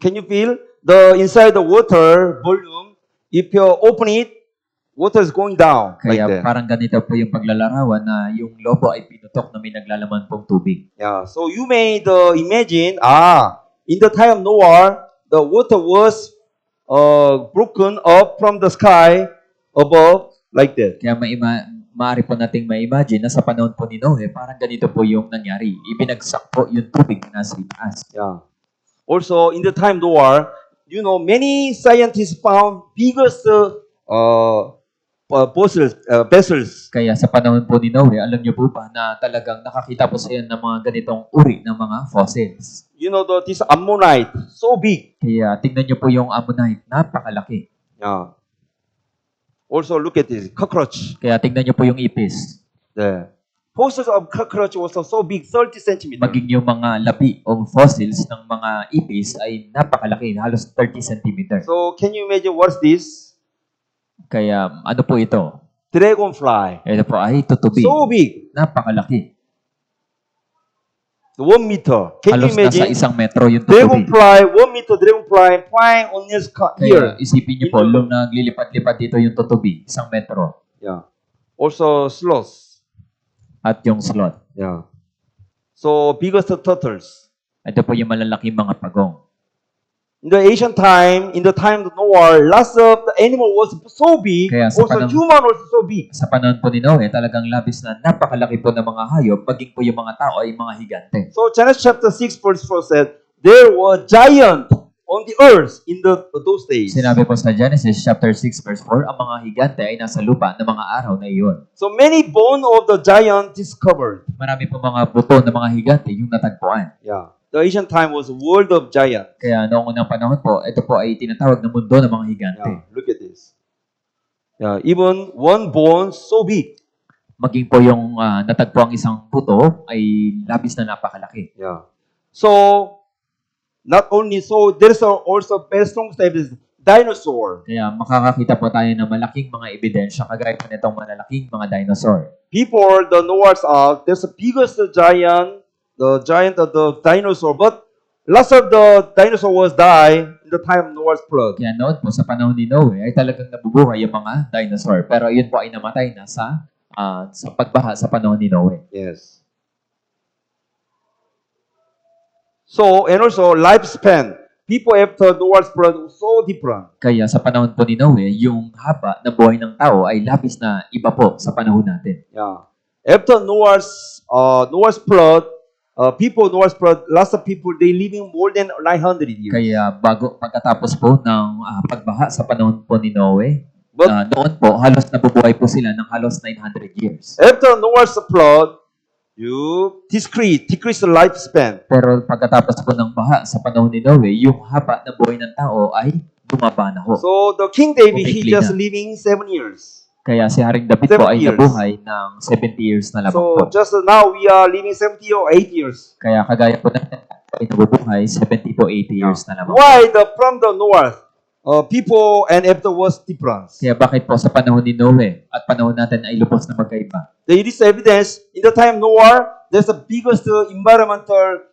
Can you feel the inside the water volume? If you open it, water is going down like Kaya that. parang ganito po yung paglalarawan na yung lobo ay pinutok na may naglalaman pong tubig. Yeah. So you may imagine, in the time of Noah, the water was broken up from the sky above like that. Kaya maaari po nating ma-imagine na sa panahon po ni Noe, parang ganito po yung nangyari. Ibinagsak po yung tubig na nasa itaas. Yeah. Also, in the time of Noah, many scientists found biggest vessels. Kaya sa panahon po ni Noe, alam niyo po ba na talagang nakakita po siya ng mga ganitong uri ng mga fossils. This ammonite, so big. Kaya tingnan niyo po yung ammonite, napakalaki. Yeah. Also, look at this, cockroach. Kaya tingnan niyo po yung ipis. The fossils of cockroach was so big, 30 centimeters. Maging yung mga lapi o fossils ng mga ipis ay napakalaki, halos 30 centimeters. So, can you imagine what's this? Kaya ano po ito? Dragonfly. Ito po ay tutubi. So big. Napakalaki. 1 meter. Can you Halos nasa imagine? 1 metro yung tutubi. Dragonfly, 1 meter dragonfly flying on his Kaya ear. isipin niyo po, nung naglilipat-lipat dito yung tutubi, 1 metro. Yeah. Also sloths. At yung sloth. Yeah. So biggest turtles. Ito po yung malalaking mga pagong. In the ancient time, in the time of Noah, lots of the animal was so big. Kaya sa Also panahon- human also so big. Sa panahon po ni Noe, talagang labis na napakalaki po ng mga hayop, maging po yung mga tao ay mga higante. So Genesis chapter 6 verse 4 said, there were giants on the earth in those days. Sinabi po sa Genesis chapter 6 verse 4, ang mga higante ay nasa lupa ng mga araw na iyon. So many bone of the giant discovered. Marami po mga buto ng mga higante yung natagpuan. Yeah. The ancient time was world of giant. Kaya noong unang panahon po, ito po ay tinatawag na mundo ng mga higante. Yeah. Look at this. Yeah. Even one bone so big. Maging po yung natagpuang isang buto ay labis na napakalaki. Yeah. So not only so, there's also very strong evidence. Dinosaur. Kaya makakakita po tayo ng malaking mga ebidensya kagaya po nitong malalaking mga dinosaur. Before the Noah's Ark, there's the biggest giant, the giant of the dinosaur. But lots of the dinosaur was die in the time of Noah's flood. Kaya noon po sa panahon ni Noe ay talagang nabubuhay yung mga dinosaur. Pero yun po ay namatay na sa pagbaha sa panahon ni Noe. Yes. So, and also lifespan. People after Noah's flood was so different. Kaya sa panahon po ni Noe, yung haba ng buhay ng tao ay labis na iba po sa panahon natin. Yeah. After Noah's flood, Noah's flood, lots of people, they living more than 900 years. Kaya pagkatapos po ng pagbaha sa panahon po ni Noe, But noon po halos nabubuhay po sila ng halos 900 years. after Noah's flood, you decrease the lifespan. Pero pagkatapos po ng baha sa panahon ni Noe, yung haba ng buhay ng tao ay bumaba na ho. So the King David, he Umikli just na. living 7 years. Kaya si Haring David 70 po ay years. nabuhay ng 70 years na lamang So po. just now we are living 70 or 8 years. Kaya kagaya po natin ay nabubuhay 70 to 80 years na lamang. Why from the north, people and after was difference? Kaya bakit po sa panahon ni Noe at panahon natin ay lubos na magkaiba? There is evidence in the time of Noah, there's the biggest environmental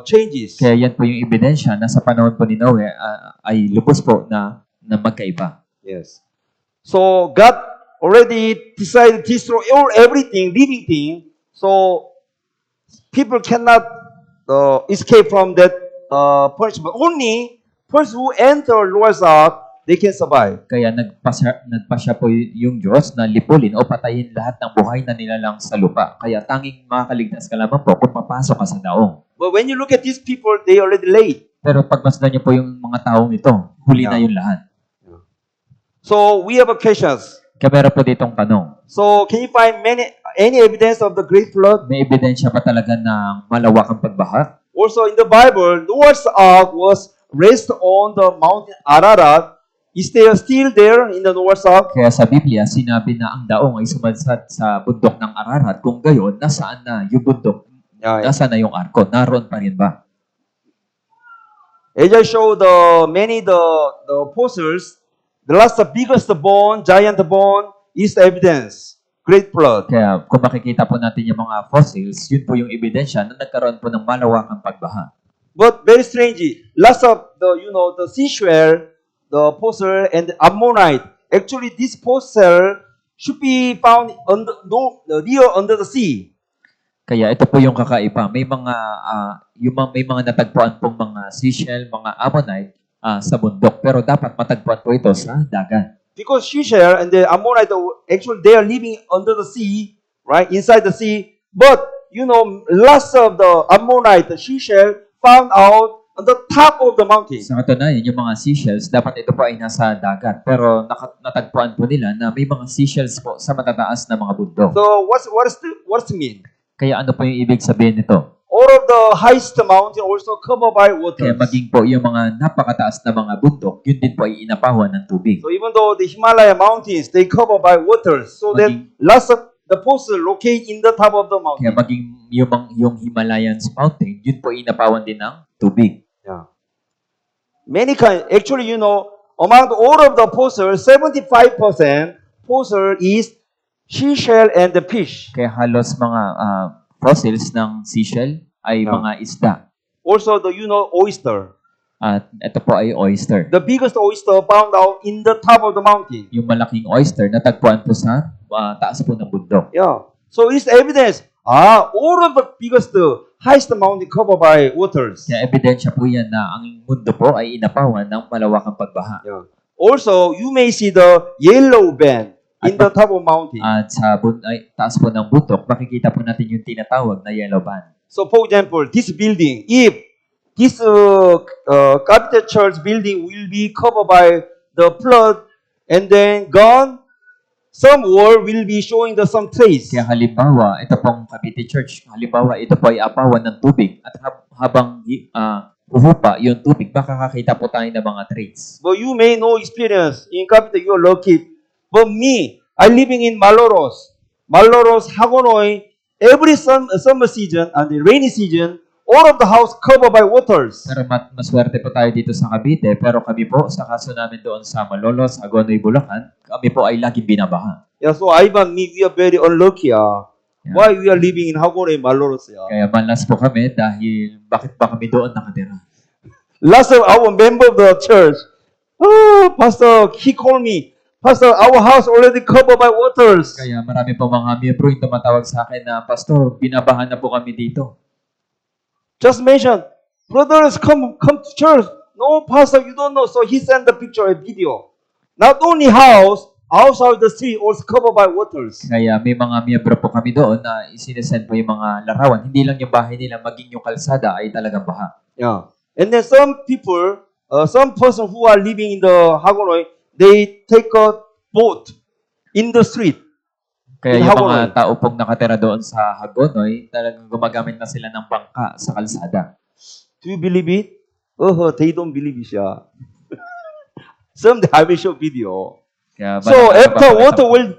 changes. Kaya yan po yung ebidensya na sa panahon po ni Noe ay lubos po na magkaiba. Yes. So God already decided to destroy everything, living thing. So people cannot escape from that punishment. Only person who enter Noah's Ark, they can survive. Kaya nagpasya po yung Diyos na lipulin o patayin lahat ng buhay na nilalang sa lupa. Kaya tanging makakaligtas ka lamang po kung papasok ka sa daong. But when you look at these people, they already late. Pero pagmasdan niyo po yung mga taong ito, huli na yung lahat. So we have a questions. Kaya meron po ditong tanong. So can you find any evidence of the great flood? May ebidensya pa talaga ng malawakang pagbaha? Also in the Bible, Noah's Ark was raised on the mountain Ararat. Is there still there in the Noah's Ark? Kaya sa Biblia, sinabi na ang daong ay sumadsad sa bundok ng Ararat. Kung gayon, nasaan na yung bundok? Nasaan na yung arko? Naroon pa rin ba? As I show the apostles, the last biggest bone, giant bone, is the evidence. Great flood. Kaya kung makikita po natin yung mga fossils, yun po yung ebidensya na nagkaroon po ng malawakang pagbaha. But very strangely, lots of the seashell, the fossil and the ammonite. Actually, this fossil should be found near under the sea. Kaya ito po yung kakaiba. May mga natagpuan pong mga seashell, mga ammonite sa bundok, pero dapat matagpuan po ito sa dagat. Because seashell and the ammonite, actually they are living under the sea, right, inside the sea. But lots of the ammonite, the seashell, found out on the top of the mountain. Sa katunayan, yung mga seashells, dapat ito po ay nasa dagat. Pero natagpuan po nila na may mga seashells po sa matataas na mga bundok. So what's it mean? Kaya ano po yung ibig sabihin nito? All of the highest mountain also covered by water. Kaya maging po yung mga napakataas na mga bundok, yun din po ay inapawan ng tubig. So even though the Himalaya mountains, they covered by water, so that lots of the fossil locate in the top of the mountain. Kaya maging yung Himalayas mountain, yun po ay inapawan din ng tubig. Yeah. Many kind. Actually, among all of the apostles, 75% apostle is seashell and the fish. Kaya halos mga fossils ng seashell ay Yeah. mga isda. Also, oyster. At ito po ay oyster. The biggest oyster found out in the top of the mountain. Yung malaking oyster natagpuan po sa taas po ng bundok. Yeah. So it's evidence. All of the biggest, highest mountain covered by waters. Kaya ebidensya po yan na ang mundo po ay inapawan ng malawakang pagbaha. Yeah. Also, you may see the yellow band in the top of mountain. At sa taas po ng bundok, makikita po natin yung tinatawag na yellow band. So, for example, this building, if this capital church building will be covered by the flood and then gone, some wall will be showing some trace. Kaya halimbawa, ito pong Cavite Church, halimbawa ito po ay apawan ng tubig at habang uhupa yung tubig, makakakita po tayo ng mga trace. But you may know experience in capital, you are lucky. But me, I living in Malolos, Hagonoy. Every summer season and the rainy season, all of the house covered by waters. Pero maswerte po tayo dito sa Cavite, pero kami po, sa kaso namin doon sa Malolos, Agonoy, Bulacan, kami po ay laging binabaha. Yeah, so Ivan, me, we are very unlucky. Yeah. Why we are living in Hagonoy, Malolos? Kaya malas po kami dahil bakit ba kami doon nakatira? Last of our member of the church, Pastor, he called me, Pastor, our house already covered by waters. Kaya marami po mga miyembro yung tumatawag sa akin na, Pastor, binabahan na po kami dito. Just mention, brothers, come to church. No, Pastor, you don't know. So he sent the picture, a video. Not only house, outside the street also covered by waters. Kaya may mga miyembro po kami doon na isinesend po yung mga larawan. Hindi lang yung bahay nila, maging yung kalsada ay talagang baha. Yeah. And then some people, some person who are living in the Hagonoy, they take a boat in the street. Kaya In yung Hagonoy. mga tao pong nakatira doon sa Hagonoy, talagang gumagamit na sila ng bangka sa kalsada. Do you believe it? They don't believe it. Yeah. Someday I will show video. Kaya So after water will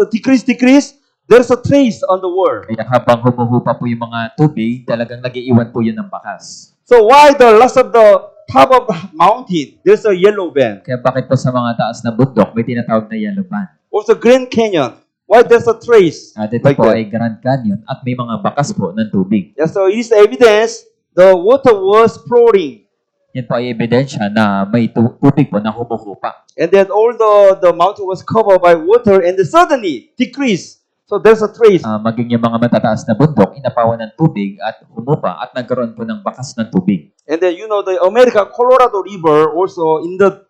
decrease, there's a trace on the wall. Kaya habang humuhupa po yung mga tubig, talagang nag-iiwan po yun ng bakas. So why the last of the top of the mountain, there's a yellow band. Kaya bakit po sa mga taas na bundok, may tinatawag na yellow band? Also Grand Canyon, why there's a trace? At ito Like po that. ay Grand Canyon at may mga bakas po ng tubig. Yeah, so it is evidence the water was flowing. Yan po ay ebidensya na may tubig po na humuhupa. And then all the mountain was covered by water and then suddenly decreased. So there's a trace. Maging yung mga matataas na bundok, inapawan ng tubig at humupa at nagkaroon po ng bakas ng tubig. And then the America Colorado River also in the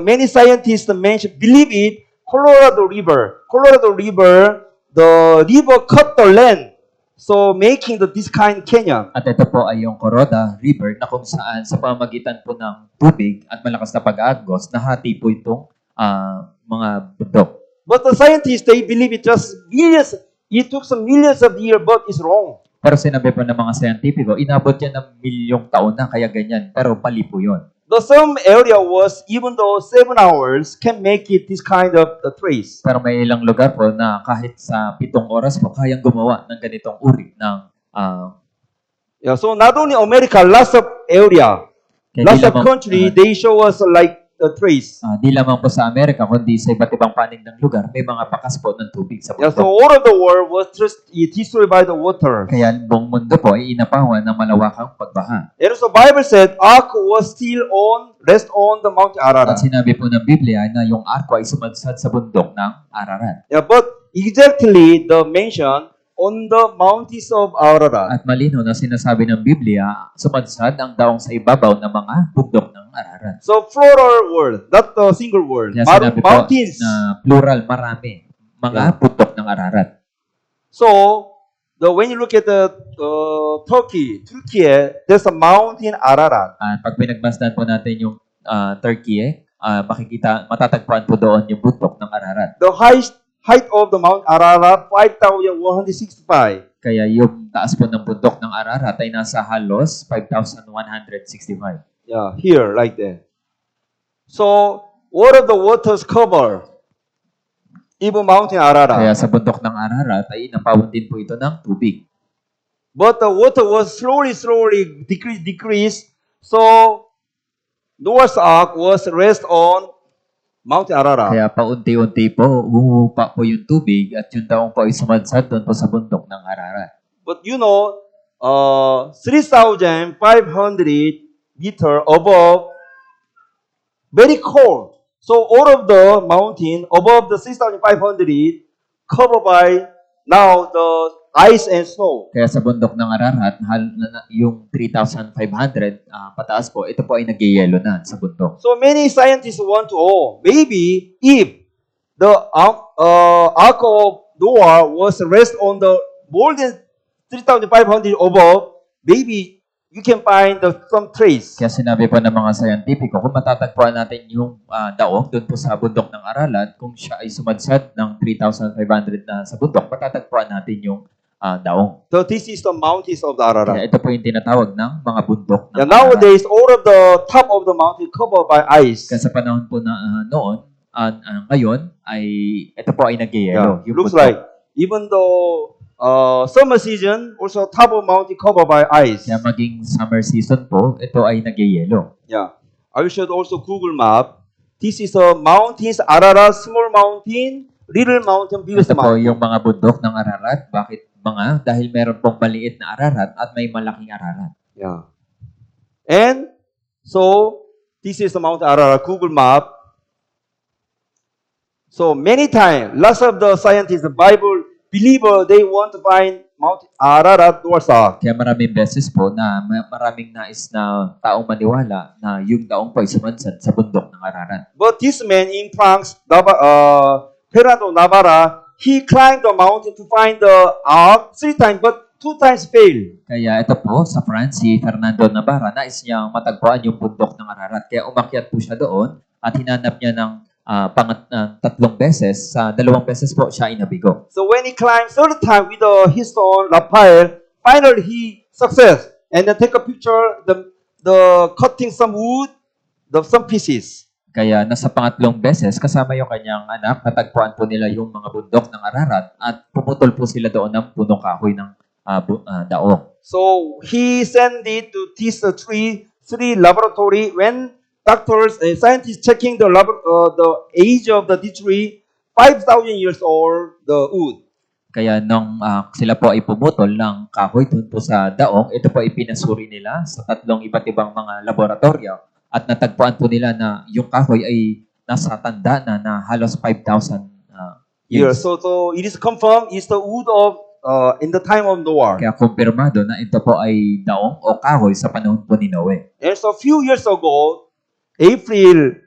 many scientists believe it Colorado River, the river cut the land, so making this kind canyon. At ito po ay yung Coroda River na kung saan sa pamagitan po ng tubig at malakas na pag-agos, nahati po itong mga bundok. But the scientists they believe it just millions. It took some millions of years, but it's wrong. Pero sinabi po ng mga scientifico, inabot yan ng milyong taon na kaya ganyan. Pero mali po yun. Some area was even though 7 hours can make it this kind of trace. Pero may ilang lugar po na kahit sa 7 oras po, kayang gumawa ng ganitong uri ng Yeah, so not only America, lots of area, kaya lots of country, they show us like a trace. di lamang po sa Amerika, kundi sa iba't ibang panig ng lugar, may mga bakas po ng tubig sa Yeah, so bundok. all of the world was destroyed by the water. Kaya buong mundo po ay inapawan ng malawakang pagbaha. And so Bible said ark was still rest on the Mount Ararat. At sinabi po ng Biblia na yung arko ay sumadsad sa bundok ng Ararat. Yeah, but exactly the mention on the mountains of Ararat. At malino na sinasabi ng Biblia, sumadsad ang daong sa ibabaw ng mga bundok ng Ararat. So plural word, not a single word. Kaya sinabi po Mountains. na plural, marami, mga bundok ng Ararat. So when you look at the Turkey, there's a mountain Ararat. At pag pinagmasdan po natin yung Turkey, matatagpuan po doon yung bundok ng Ararat. The height of the Mount Ararat 5,165. Kaya yung taas po ng bundok ng Ararat ay nasa halos 5,165. Yeah, here like that. So all of the waters cover even Mountain Kaya Ararat. sa bundok ng Ararat ay inapawan din po ito ng tubig. But the water was slowly decrease. So Noah's Ark was rest on Mount Ararat. Kaya paunti-unti po, humupa po yung tubig at yung daong po ay sumadsad doon po sa bundok ng Ararat. But 3,500 meter above, very cold. So all of the mountain above the 6,500 covered by now the ice and snow. Kaya sa bundok ng Ararat, yung 3,500 pataas po, ito po ay nagyayelo na sa bundok. So many scientists want to, maybe if the Ark of Noah was rest on the more than 3,500 above, maybe you can find some trace. Kaya sinabi po ng mga scientifico, kung matatagpuan natin yung daong doon po sa bundok ng Ararat, kung siya ay sumadsad ng 3,500 na sa bundok, matatagpuan natin yung daong. So this is the mountains of the Kaya Ararat. ito po yung tinatawag ng mga bundok ng Yeah, Ararat. nowadays, all of the top of the mountain covered by ice. Kaya sa panahon po na noon, ngayon, ay ito po ay nagyayelo. Yeah, looks like even though summer season, also top of mountain covered by ice. Kaya maging summer season po, ito ay nagyayelo. Yeah. I should also Google map. This is a mountains, Ararat, small mountain, little mountain, biggest Ito po mountain. yung mga bundok ng Ararat. Bakit mga? Dahil meron pong maliit na Ararat at may malaking Ararat. Yeah. And so this is the Mount Ararat Google map. So many times, lots of the scientists, the Bible believer, they want to find Mount Ararat Noah's Ark. Kaya maraming beses po na maraming nais na taong maniwala na yung daong po ay sumansad sa bundok ng Ararat. But this man in France, Fernando Navarra, he climbed the mountain to find the ark 3 times, but 2 times failed. Kaya ito po sa France, si Fernando Navarra, nais niyang matagpuan yung bundok ng Ararat. Kaya umakyat po siya doon at hinanap niya ng 3 beses. Sa 2 beses po siya ay nabigo. So when he climbed 3rd time with his son Raphael, finally he success and then take a picture the cutting some wood, some pieces. Kaya nasa 3 beses, kasama yung kanyang anak, natagpuan po nila yung mga bundok ng Ararat at pumutol po sila doon ng punong kahoy ng daong. So he sent it to these three laboratory. When doctors and scientists checking the age of the tree, 5,000 years old, the wood. Kaya nung sila po ay pumutol ng kahoy doon po sa daong, ito po ay pinasuri nila sa 3 iba't ibang mga laboratorio at natagpuan po nila na yung kahoy ay nasa tanda na halos 5,000 Years. years. So it is confirmed it's the wood of in the time of Noah. Kaya kumpirmado na ito po ay daong o kahoy sa panahon po ni Noe. And so a few years ago, April,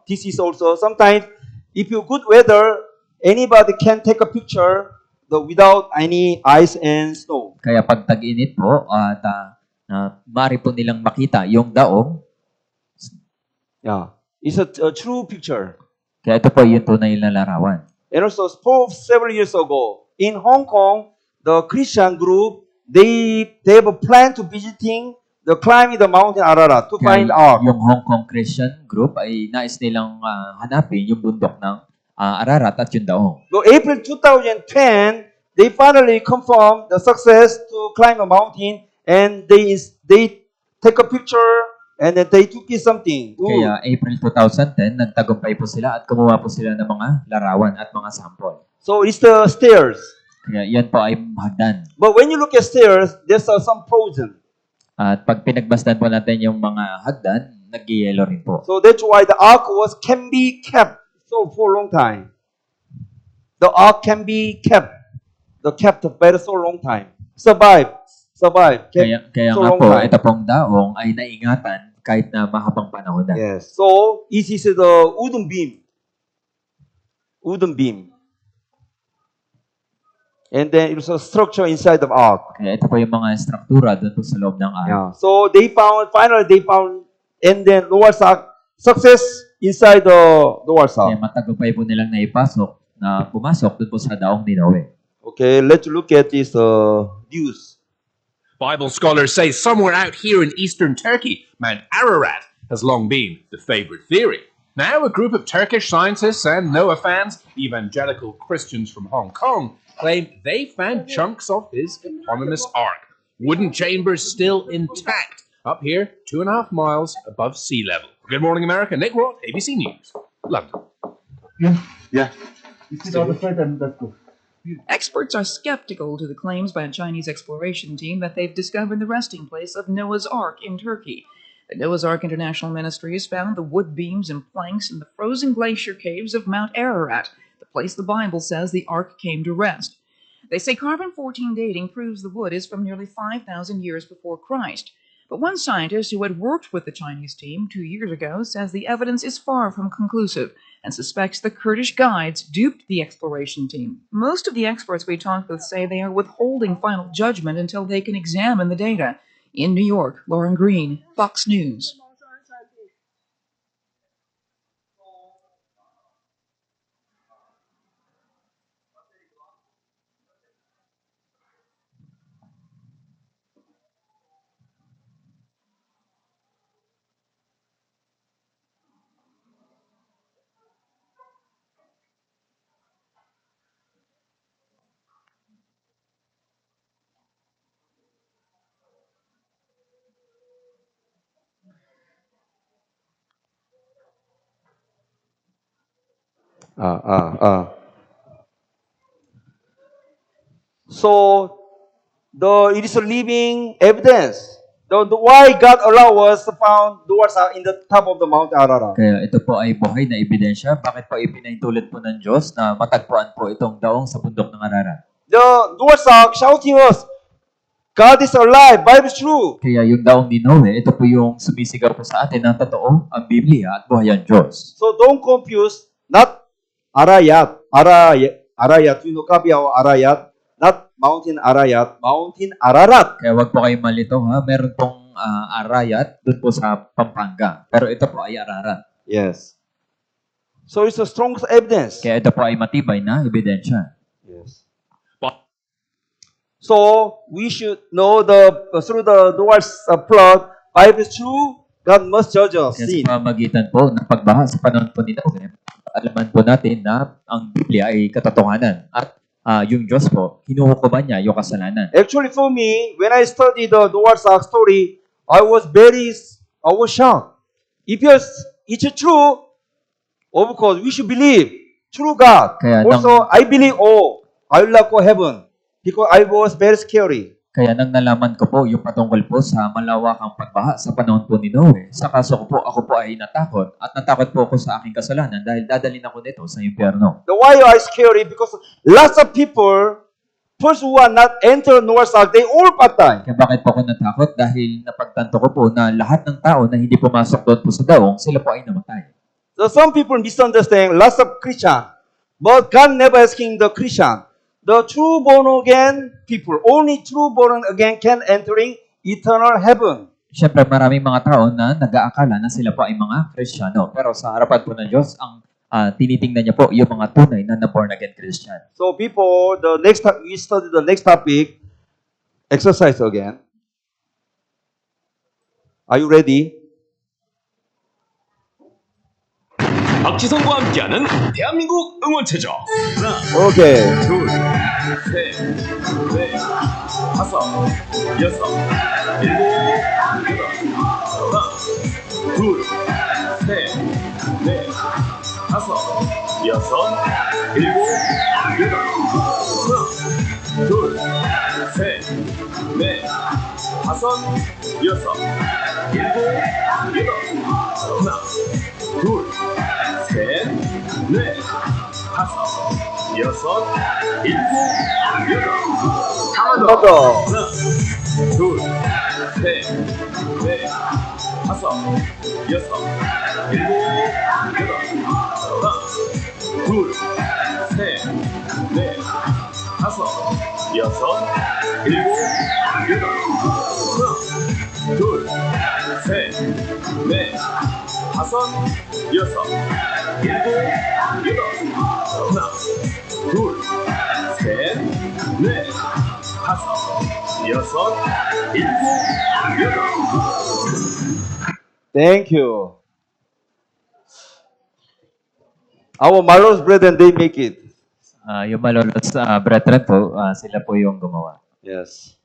this is also sometimes if you good weather, anybody can take a picture without any ice and snow. Kaya pag tag-init po at maaari po nilang makita yung daong. Yeah, it's a true picture. Kaya ito po yung tunay na larawan. And also, several years ago in Hong Kong, the Christian group they have a plan to visiting climbing the mountain Ararat to find Kaya ark. yung Hong Kong Christian group ay nais nilang hanapin yung bundok ng Ararat at yung daong. So April 2010, they finally confirmed the success to climb a mountain, and they take a picture and then they took something. Ooh. Kaya April 2010, nagtagumpay po sila at kumuha po sila ng mga larawan at mga sample. So it's the stairs. Kaya yan po ay hagdan. But when you look at stairs, there's some frozen. At pag pinagbasdan po natin yung mga hagdan, nag-yellow rin po. So that's why the ark can be kept for a long time. The ark can be kept very so long time. Survive. Kaya so nga long po, time. ito pong daong ay naingatan kahit na mahabang panahon na. Yes. So it is the wooden beam. And then it was a structure inside the ark. Kaya ito po yung mga struktura doon po sa loob ng ark. Yeah. So finally they found, and then Noah's Ark success inside the Noah's Kaya Ark. matagumpay po nilang pumasok doon po sa daong ni Noe. Okay, let's look at this news. Bible scholars say somewhere out here in eastern Turkey, Mount Ararat has long been the favorite theory. Now, a group of Turkish scientists and Noah fans, evangelical Christians from Hong Kong, claim they found chunks of his eponymous ark, wooden chambers still intact, up here 2.5 miles above sea level. Good morning, America. Nick Roth, ABC News, London. Experts are skeptical to the claims by a Chinese exploration team that they've discovered the resting place of Noah's Ark in Turkey. The Noah's Ark International Ministries found the wood beams and planks in the frozen glacier caves of Mount Ararat, the place the Bible says the Ark came to rest. They say carbon-14 dating proves the wood is from nearly 5,000 years before Christ. But one scientist who had worked with the Chinese team 2 years ago says the evidence is far from conclusive and suspects the Kurdish guides duped the exploration team. Most of the experts we talked with say they are withholding final judgment until they can examine the data. In New York, Lauren Green, Fox News. So it is a living evidence. Why God allow us to found doors in the top of the Mount Ararat. Kaya ito po ay buhay na ebidensya. Bakit po ipinahintulot po ng Diyos na matagpuan po itong daong sa bundok ng Ararat? The doors are shouting us, God is alive, Bible is true. Kaya yung daong ni Noe, ito po yung sumisigaw po sa atin na totoo, ang Biblia at buhay ang Diyos. So don't confuse, not Arayat, you know, Kabiyaw Arayat, not Mountain Arayat, Mountain Ararat. Kaya wag po kayong malito ha. Meron pong Arayat doon po sa Pampanga. Pero ito po ay Ararat. Yes. So it's the strongest evidence. Kaya ito po ay matibay na ebidensya. Yes. So we should know through the doors of flood, Bible is true, God must judge us. Kaya sa pamagitan po ng pagbaha sa panahon po ni Noe, alaman po natin na ang Biblia ay katotohanan. At yung Diyos po, hinuhukuman niya yung kasalanan. Actually, for me, when I studied the Noah's Ark story, I was shocked. If it's true, of course, we should believe true God. Kaya also, I believe, I will not go heaven because I was very scary. Kaya nang nalaman ko po yung patungkol po sa malawakang pagbaha sa panahon po ni Noe, sa kaso ko po, ako po ay natakot at natakot po ako sa aking kasalanan dahil dadalhin ako nito sa impyerno. The why I scary because lots of people, first who are not enter Noah's Ark, they all patay. Kaya bakit po ako natakot? Dahil napagtanto ko po na lahat ng tao na hindi pumasok doon po sa daong, sila po ay namatay. So some people misunderstand lots of Christian, but God never asking the Christian. The true born again people, only true born again can entering eternal heaven. Siyempre, maraming mga tao na nag-aakala na sila po ay mga Kristiyano. Pero sa harapan po ng Diyos, ang tinitingnan niya po yung mga tunay na born again Christian. So before we study the next topic, exercise again. Are you ready? 박지성과 함께하는 대한민국 응원체조. 하나, Okay. 둘, 셋, 넷, 다섯, 여섯, 일곱, 여덟. 하나, 둘, 셋, 넷, 다섯, 여섯, 일곱, 여덟. 하나, 둘, 셋, 넷, 다섯, 여섯, 일곱, 여덟. 하나, 둘, 셋, 넷, 다섯, 여섯, 일곱, 여덟. 하나 더. 하나, 둘, 셋, 넷, 다섯, 여섯, 일곱, 여덟. 하나, 둘, 셋, 넷, 다섯, 여섯, 일곱, 여덟. 하나, 둘, 셋, 넷, 다섯, 여섯, 일곱, 여덟. 하나, 둘, 셋, 넷, 다섯, 여섯, 일곱, 여덟. Thank you. Our Malos brethren, they make it. Yung malolos brethren po, sila po yung gumawa. Yes.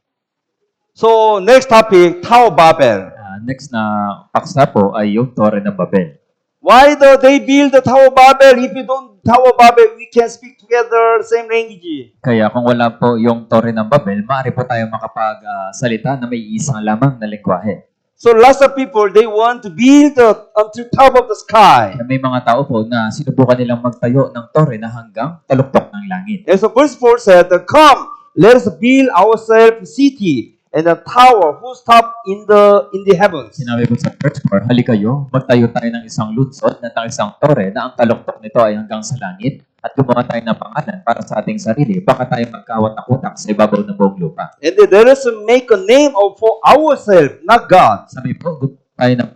So next topic, Tower Babel. next na paksa po ay yung Torre ng Babel. Why they build the Tower of Babel? If you don't Tower of Babel, we can speak together same language. Kaya kung wala po yung Torre ng Babel, maaari po tayo makapagsalita na may isang lamang na lengguwahe. So lots of people, they want to build until top of the sky. May mga tao po na sinubukan nilang magtayo ng torre na hanggang taluktok ng langit. And so verse 4 said, come, let us build ourselves a city and a tower whose top in the heavens. Sinabi po sa verse 4, halika kayo, magtayo tayo ng isang lunsod na ng isang torre na ang taluktok nito ay hanggang sa langit at gumawa tayo ng pangalan para sa ating sarili. Baka tayo magkawatak-utak sa ibabaw ng buong lupa. And then let us make a name for ourselves, not God. Sabi po, tayo ng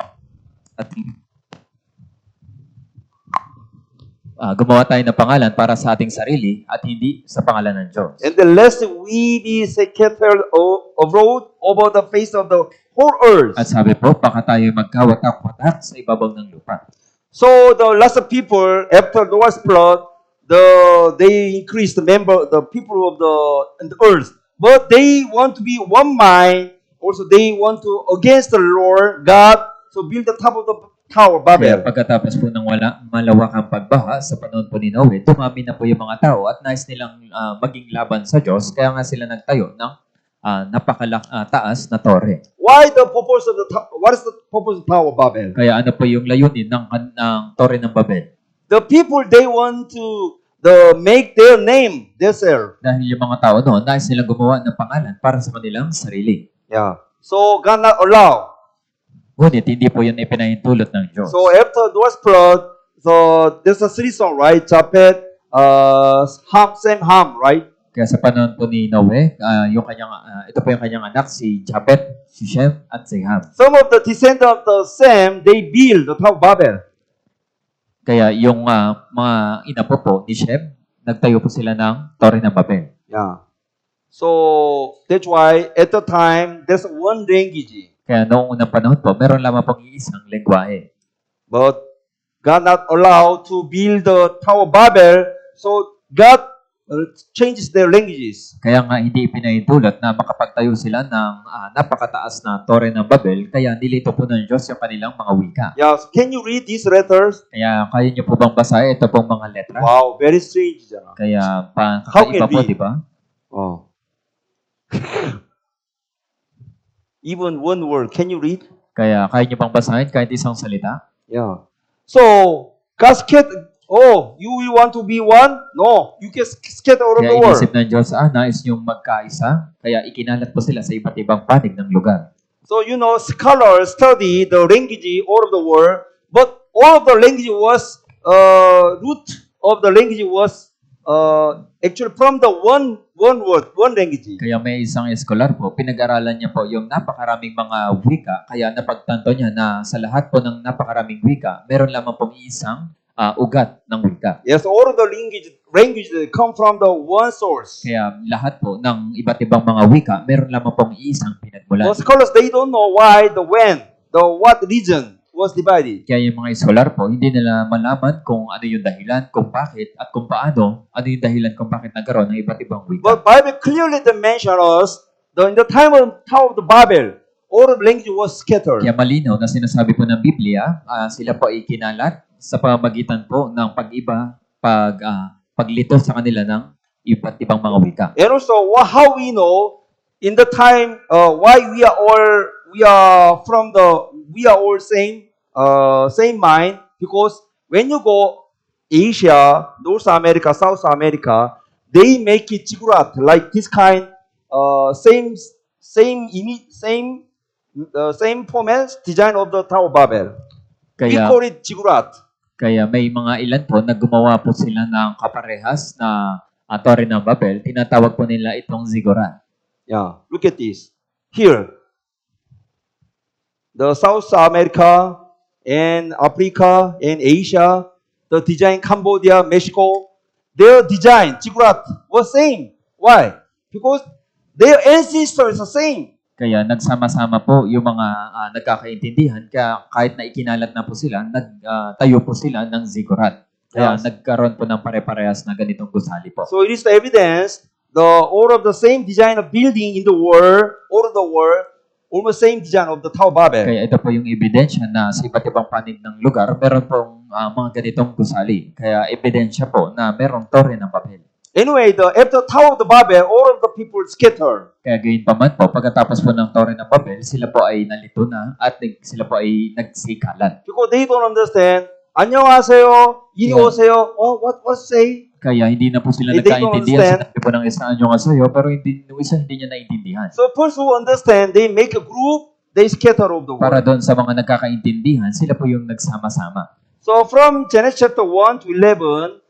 gumawa tayo ng pangalan para sa ating sarili at hindi sa pangalan ng Diyos. And then lest we be scattered abroad over the face of the whole earth. At sabi po, baka tayo magkawatak-watak sa ibabaw ng lupa. So the lots of people after Noah's flood, they increased the people of the earth, but they want to be one mind. Also, they want to against the Lord God, so build the top of the Tower Kaya Babel. pagkatapos po ng malawakang pagbaha sa panahon po ni Noe, dumami na po yung mga tao at nais nilang maging laban sa Diyos, kaya nga sila nagtayo ng taas na torre. What is the purpose of the Tower of Babel? Kaya ano po yung layunin ng torre ng Babel? The people, they want to make their name themselves. Dahil yung mga tao noon, nais nilang gumawa ng pangalan para sa kanilang sarili. Yeah. So God not allow. Ngunit hindi po yun ipinahintulot ng Diyos. So after Noah's flood, so there's a three song, right? Japhet, Ham, Sem, Ham, right? Kaya sa panahon po ni Noe, ito po yung kanyang anak, si Japhet, si Shem, at si Ham. Some of the descendants of the Sem, they build the Tower of Babel. Kaya yung mga ina po ni Shem, nagtayo po sila ng Torre ng Babel. Yeah. So that's why at the time there's one language. Kaya noong unang panahon po, meron lamang pong iisang lengguwahe. But God not allowed to build the Tower of Babel, so God changes their languages. Kaya nga hindi ipinahintulot na makapagtayo sila ng napakataas na Torre ng Babel, kaya nilito po ng Diyos yung kanilang mga wika. Yeah, so can you read these letters? Kaya kaya niyo po bang basahin ito pong mga letra? Wow, very strange. Kaya How can kakaiba po, we? di ba? Oh. Even one word, can you read? Kaya kaya niyo bang basahin kahit isang salita? Yeah. So, God scattered. Oh, you will want to be one? No, you can scatter all over Kaya the world. inisip ng Diyos, nais niyong magkaisa, kaya ikinalat po sila sa iba't ibang panig ng lugar. So, scholars study the language all over the world, but all of the language was, root of the language was actually from the one word, one language. Kaya may isang eskolar po, pinag-aralan niya po yung napakaraming mga wika, kaya napagtanto niya na sa lahat po ng napakaraming wika, meron lamang pong isang ugat ng wika. Yes, all of the language come from the one source. Kaya lahat po ng iba't ibang mga wika, meron lamang pong isang pinagmulan. Most scholars, they don't know why, what region was divided. Kaya yung mga eskolar po, hindi nila malaman kung ano yung dahilan, kung bakit, at kung paano, ano yung dahilan kung bakit nagkaroon ng iba't ibang wika. But Bible clearly mentions us, in the time of Tower of the Babel, all of the language was scattered. Kaya malinaw na sinasabi po ng Biblia, sila po ay kinalat sa pamamagitan po ng paglito sa kanila ng iba't ibang mga wika. And also, how we know in the time why we are all same mind, because when you go Asia, North America, South America, they make it ziggurat like this kind, same format design of the Tower of Babel. We call it ziggurat. Kaya may mga ilan po na gumawa po sila ng kaparehas na Torre ng Babel. Tinatawag po nila itong ziggurat. Yeah, look at this. Here, the South America and Africa and Asia, the design Cambodia, Mexico, their design, ziggurat, was same. Why? Because their ancestors are same. Kaya nagsama-sama po yung mga nagkakaintindihan. Kaya kahit na ikinalat na po sila, nagtayo po sila ng ziggurat. Kaya nagkaroon po ng pare-parehas na ganitong gusali po. So it is the evidence, all of the same design of building in the world, all of the world, almost same design of the Tower of Babel. Kaya ito po yung ebidensya na sa iba't ibang panig ng lugar, meron pong mga ganitong gusali. Kaya ebidensya po na merong Torre ng Babel. Anyway, after Tower of the Babel, all of the people scattered. Kaya gayon pa man po, pagkatapos po ng Torre ng Babel, sila po ay nalito na at sila po ay nagsikalan. Because they don't understand. 안녕하세요. 이리 Yeah. 오세요. What say? Kaya hindi na po sila They don't nagkaintindihan. Sinabi po ng isa anyo nga sa'yo, pero yung isa hindi niya naintindihan. So first who understand, they make a group, they scatter of the Para world. doon sa mga nagkakaintindihan, sila po yung nagsama-sama. So from Genesis chapter 1 to 11,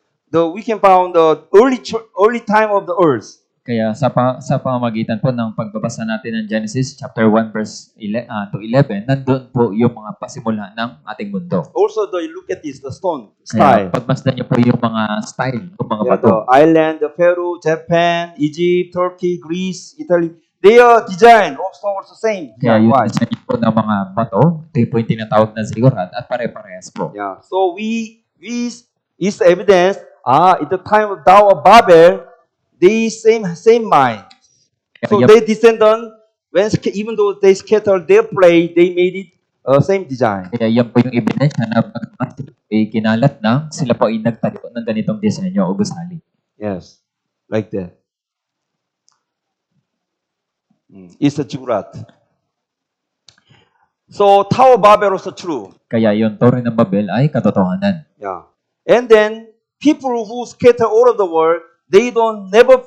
we can find the early time of the earth. Kaya sa pamamagitan po ng pagbabasa natin ng Genesis chapter 1 verse 11 to 11, nandun po yung mga pasimula ng ating mundo. Also, look at this, the stone Kaya style. pagmasdan niyo po yung mga style, yung mga Yeah, bato. the island, the Peru, Japan, Egypt, Turkey, Greece, Italy, they are design also the same. Kaya yung Why? design po ng mga bato, ito po yung tinatawag na ziggurat at pare-parehas po. Yeah. So we is the evidence. At the time of Tower of Babel, they same mind. So Kaya, they descendant, even though they scattered their play, they made it same design. kaya yan po yung ebidensya na pagkat kinalat na sila po ay nagtayo ng ganitong disenyo o gusali. Yes, like that. It's a ziggurat. So Tower of Babel was true. Kaya yung Torre ng Babel ay katotohanan. Yeah. And then people who scatter all of the world, they don't never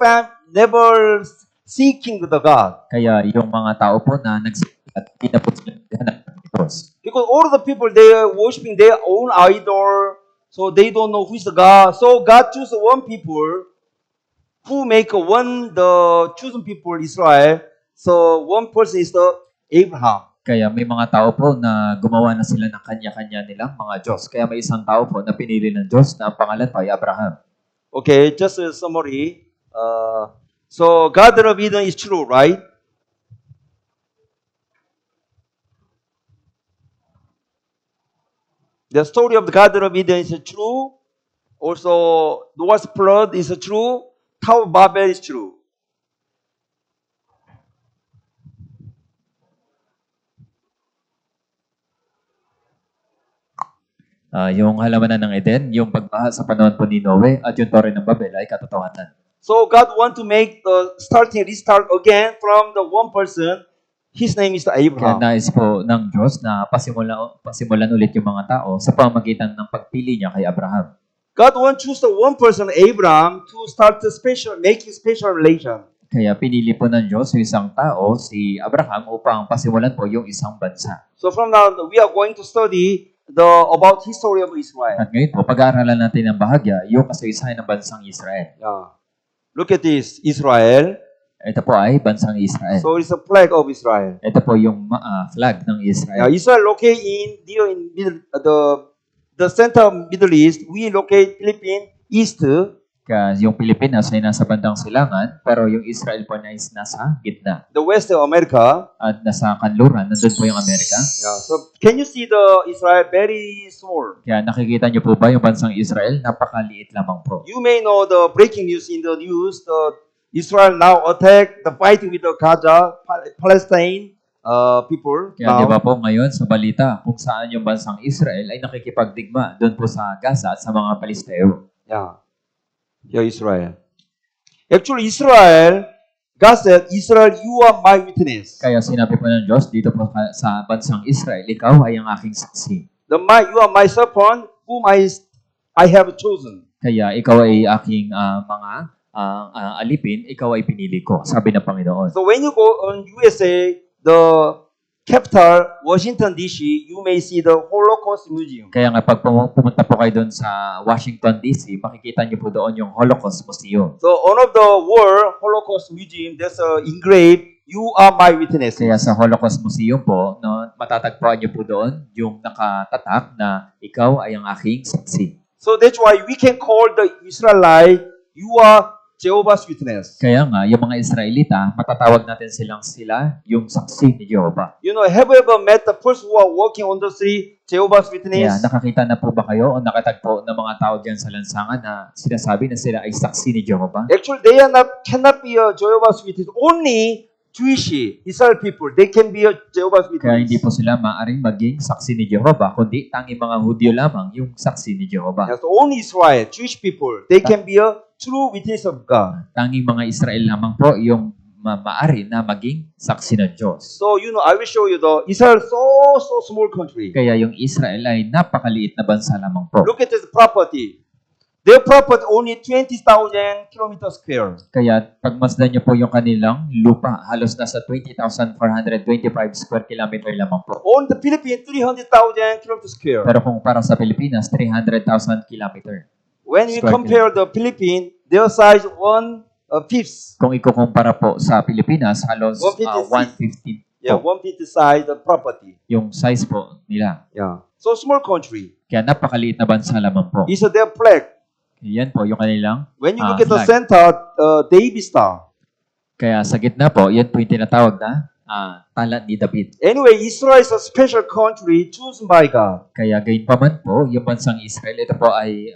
seeking the God. Kaya yung mga tao po na nagsikat, hindi na po sila naghahanap ng Diyos. Because all of the people, they are worshiping their own idol, so they don't know who is the God. So God choose one people who make the chosen people Israel. So one person is the Abraham. Kaya may mga tao po na gumawa na sila ng kanya-kanya nilang mga Diyos. Kaya may isang tao po na pinili ng Diyos na ang pangalan pa ay Abraham. Okay, just a summary. So God of Eden is true, right? The story of the Garden of Eden is true. Also, Noah's flood is true. Tower of Babel is true. Yung halamanan ng Eden, yung pagbaha sa panahon po ni Noe at yung Torre ng Babel ay katotohanan. So God want to make the restart again from the one person. His name is Kaya Abraham. nais po ng Diyos na pasimulan ulit yung mga tao sa pamamagitan ng pagpili niya kay Abraham. God want to choose the one person, Abraham, to start the making special relation. Kaya pinili po ng Diyos yung isang tao, si Abraham, upang pasimulan po yung isang bansa. So from now, we are going to study about history of Israel. At ngayon po, pag-aaralan natin ng bahagya, yung kasaysayan ng bansang Israel. Yeah. Look at this, Israel. Ito po ay bansang Israel. So it's a flag of Israel. Ito po yung flag ng Israel. Israel located in the center of Middle East. We locate Philippines east. Kaya yung Pilipinas ay nasa bandang silangan, pero yung Israel po ay nasa gitna. The west of America. At nasa kanluran, nandun po yung Amerika. Yeah. So can you see the Israel very small? Kaya nakikita niyo po ba yung bansang Israel? Napakaliit lamang po. You may know the breaking news in the news. Israel now attack the fighting with the Gaza, Palestine people. Kaya di ba Now. po ngayon sa balita kung saan yung bansang Israel ay nakikipagdigma doon po sa Gaza at sa mga Palesteo. Yeah. Yeah, Israel. Actually, Israel, God said, Israel, you are my witness. Kaya sinabi po ng Diyos dito po sa bansang Israel, ikaw ay ang aking saksi. You are my servant whom I have chosen. Kaya ikaw ay aking mga alipin, ikaw ay pinili ko, sabi ng Panginoon. So when you go on USA, the capital, Washington, D.C., you may see the Holocaust Museum. Kaya nga pag pumunta po kayo doon sa Washington, D.C., makikita niyo po doon yung Holocaust Museum. So on of the World Holocaust Museum, there's a engraved, you are my witness. Kaya sa Holocaust Museum po, no, matatagpuan niyo po doon yung nakatatak na ikaw ay ang aking saksi. So that's why we can call the Israelite, you are Jehovah's Witness. Kaya nga, yung mga Israelita, matatawag natin sila yung saksi ni Jehovah. You know, have you ever met the person who are working on the street, Jehovah's Witness? Kaya nakakita na po ba kayo o nakatagpo ng mga tao dyan sa lansangan na sinasabi na sila ay saksi ni Jehovah? Actually, they cannot be a Jehovah's Witness. Only Jewish Israel people, they can be a Jehovah's Kaya hindi Witness. po sila maaaring maging saksi ni Jehovah, kundi tanging mga Hudyo lamang yung saksi ni Jehovah. Yes, only Israel, Jewish people, they can be a true witness of God. Tanging mga Israel lamang po yung maaari na maging saksi ng Diyos. So, I will show you the Israel so small country. Kaya yung Israel ay napakaliit na bansa lamang po. Look at this property. Their property only 20,000 kilometers square. Kaya pagmasdan niyo po yung kanilang lupa, halos nasa 20,425 square kilometer lamang po. On the Philippines, 300,000 kilometers square. Pero kung para sa Pilipinas, 300,000 kilometer. When we Square compare the Philippines, their size 1/5. Kung ikukumpara po sa Pilipinas, halos 150. 150 Yeah, po 150 size the property. yung size po nila. Yeah. So small country. Kaya napakaliit na bansa lamang po. It's their flag. Yan po yung kanilang When you look at the flag. center, David Star. Kaya sa gitna po, yan po yung tinatawag na tala ni David. Anyway, Israel is a special country chosen by God. Kaya gayon pa man po, yung bansang Israel, ito po ay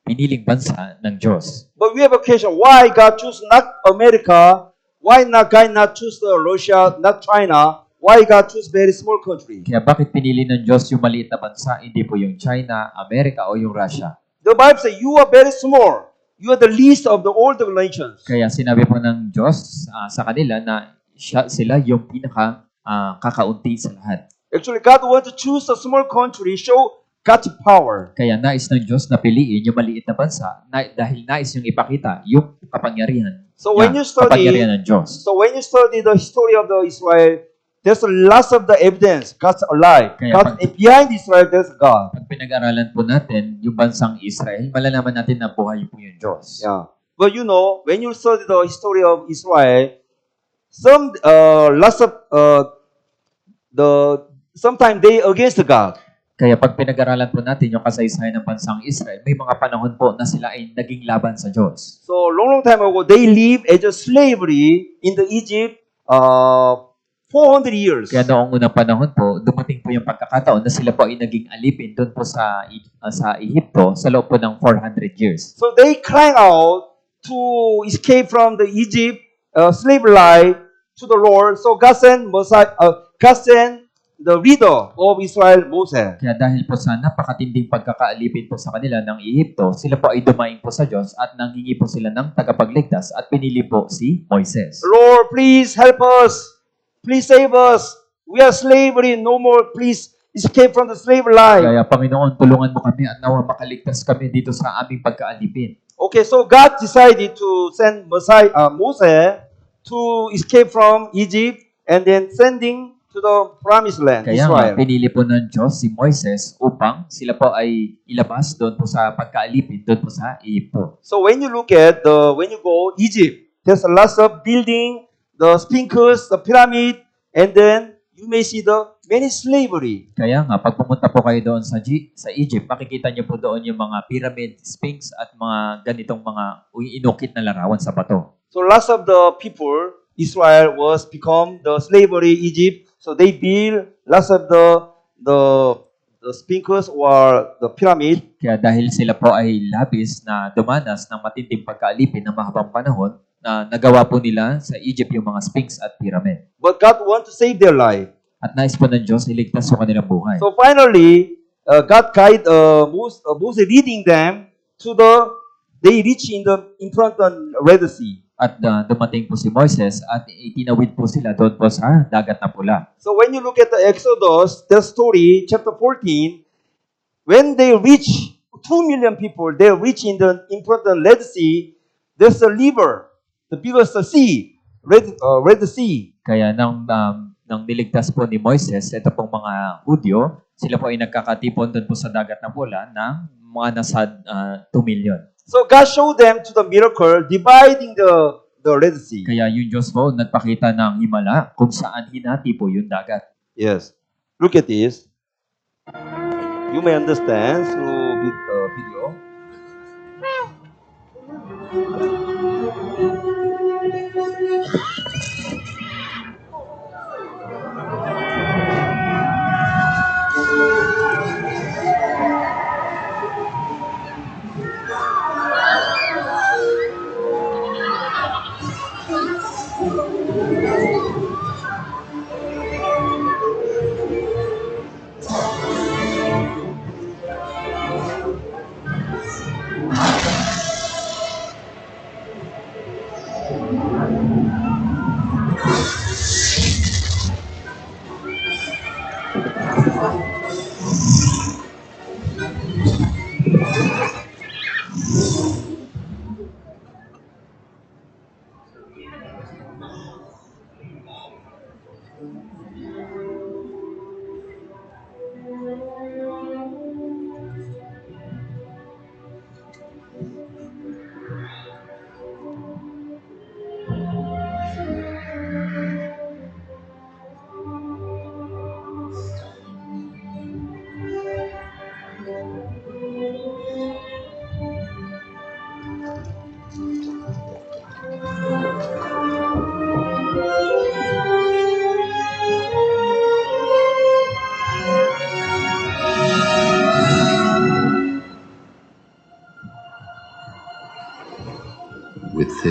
piniling bansa ng Diyos. But we have a question, why God choose not America? Why not God not choose Russia, not China? Why God choose very small country? Kaya bakit pinili ng Diyos yung maliit na bansa, hindi po yung China, Amerika o yung Russia? The Bible says, you are very small. You are the least of all the nations. Kaya sinabi po ng Diyos sa kanila na sila yung pinaka kakaunti sa lahat. Actually, God wants to choose a small country, show God's power. Kaya nais ng Diyos na piliin yung maliit na bansa dahil nais yung ipakita yung kapangyarihan. So when you study, kapangyarihan ng Diyos. the history of the Israel, there's a lot of the evidence God's alive. Kaya God, behind Israel, there's God. Pag pinag-aralan po natin yung bansang Israel, malalaman natin na buhay po yung Diyos. Yeah. But when you study the history of Israel, sometimes they against God. Kaya pag pinag-aralan po natin yung kasaysayan ng bansang Israel, may mga panahon po na sila ay naging laban sa Diyos. So long time ago, they lived as a slavery in the Egypt 400 years. Kaya noong unang panahon po, dumating po yung pagkakataon na sila po ay naging alipin doon po sa Ehipto sa loob po ng 400 years. So they crying out to escape from the Egypt slave life to the Lord. So God sent the leader of Israel, Moses. Kaya dahil po sa napakatinding pagkakaalipin po sa kanila ng Ehipto, sila po ay dumaing po sa Diyos at nanghingi po sila ng tagapagligtas at pinili po si Moises. Lord, please help us. Please save us. We are slavery. No more. Please escape from the slave life. Kaya Panginoon, tulungan mo kami at nawa makaligtas kami dito sa aming pagkaalipin. Okay, so God decided to send Moses to escape from Egypt and then sending to the promised land, Kaya Israel. pinili po ng Diyos si Moises upang sila po ay ilabas doon po sa pagkaalipin doon po sa Ehipto. So when you look at when you go Egypt, there's a lot of building, the Sphinx, the pyramid, and then you may see the many slavery. Kaya nga, pag pumunta po kayo doon sa Egypt, makikita niyo po doon yung mga pyramid, sphinx, at mga ganitong mga inukit na larawan sa bato. So lots of the people, Israel was become the slavery Egypt. So they build lots of the Sphinx or the pyramid. Kaya dahil sila po ay labis na dumanas ng matinding pagkaalipin ng mahabang panahon, na nagawa po nila sa Egypt yung mga sphinx at pyramid. But God want to save their life. At nais po ng Diyos iligtas yung kanilang buhay. So finally, God guide Moses leading them to they reach in front of Red Sea. At dumating po si Moises at itinawid po sila doon po sa dagat na pula. So when you look at the Exodus, the story, chapter 14, when they reach 2 million people, they reach in front of the Red Sea, there's a river, the biggest sea, Red Sea. Kaya nang niligtas po ni Moises, ito pong mga Hudyo, sila po ay nagkakatipon doon po sa dagat na pula ng mga nasa 2 million. So God showed them to the miracle, dividing the Red Sea. Kaya yung Diyos po nagpakita ng himala kung saan hinati po yung dagat. Yes. Look at this. You may understand through video.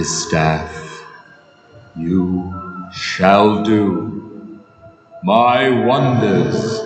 the staff. You shall do my wonders.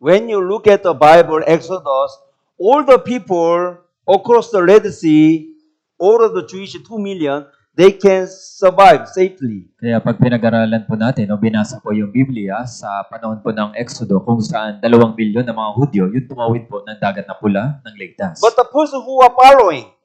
When you look at the Bible, Exodus, all the people across the Red Sea, all of the Jewish 2 million, they can survive safely. Kaya pag pinag-aralan po natin o binasa po yung Biblia sa panahon po ng Exodo kung saan 2 milyon na mga Hudyo yung tumawid po ng dagat na pula ng ligtas. But the person who are following,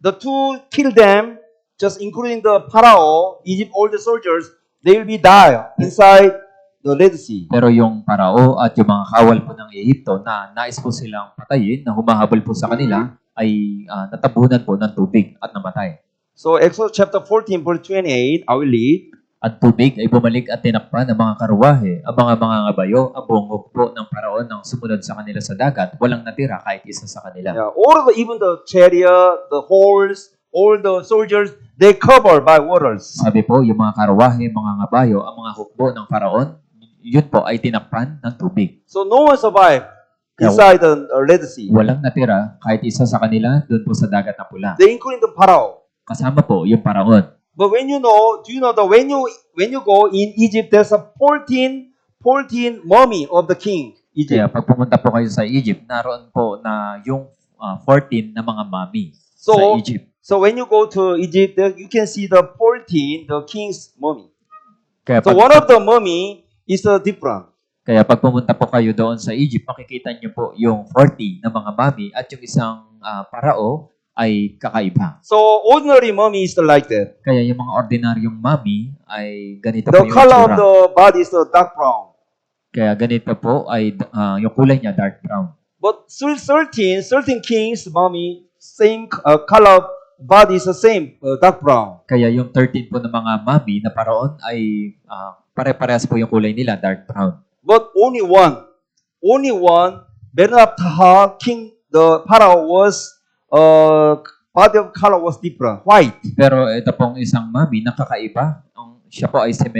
the two kill them, just including the Pharaoh, Egypt, all the soldiers, they will be die inside the Red Sea. Pero yung Parao at yung mga kawal po ng Ehipto na nais po silang patayin, na humahabol po sa kanila, ay natabunan po ng tubig at namatay. So Exodus chapter 14, verse 28, I will read. At tubig ay bumalik at tinakpan ang mga karuwahe, ang mga ngabayo, ang buong hukbo ng Paraon nang sumunod sa kanila sa dagat, walang natira kahit isa sa kanila. Yeah, all of the, even the chariot, the horse, all the soldiers, they covered by waters. Sabi po, yung mga karuwahe, mga ngabayo, ang mga hukbo ng Paraon, yun po ay tinakpan ng tubig. So no one survived inside the Red Sea. Walang natira kahit isa sa kanila doon po sa dagat na pula. They including the Pharaoh. Kasama po yung Paraon. But when you know, do you know that when you go in Egypt, there's a 14 mummy of the king. Kaya Egypt. pag pumunta po kayo sa Egypt, naroon po na yung 14 na mga mummy So, sa Egypt. So when you go to Egypt, there you can see the 14, the king's mummy. Kaya So pag, one of the mummy is different. kaya pag pumunta po kayo doon sa Egypt, makikita niyo po yung 40 na mga mummy at yung isang parao ay kakaiba. So ordinary mummy is like that. Kaya yung mga ordinaryong mummy ay ganito The po yung color of itsura. the body is dark brown. Kaya ganito po ay yung kulay niya dark brown. But 13 kings mummy, same color body is the same, dark brown. Kaya yung 13 po ng mga mummy na paraon ay pare-parehas po yung kulay nila, dark brown. But only one, Menaptah, king, the Pharaoh was, body of color was different, white. Pero ito pong isang mummy na kakaiba. Siya po ay si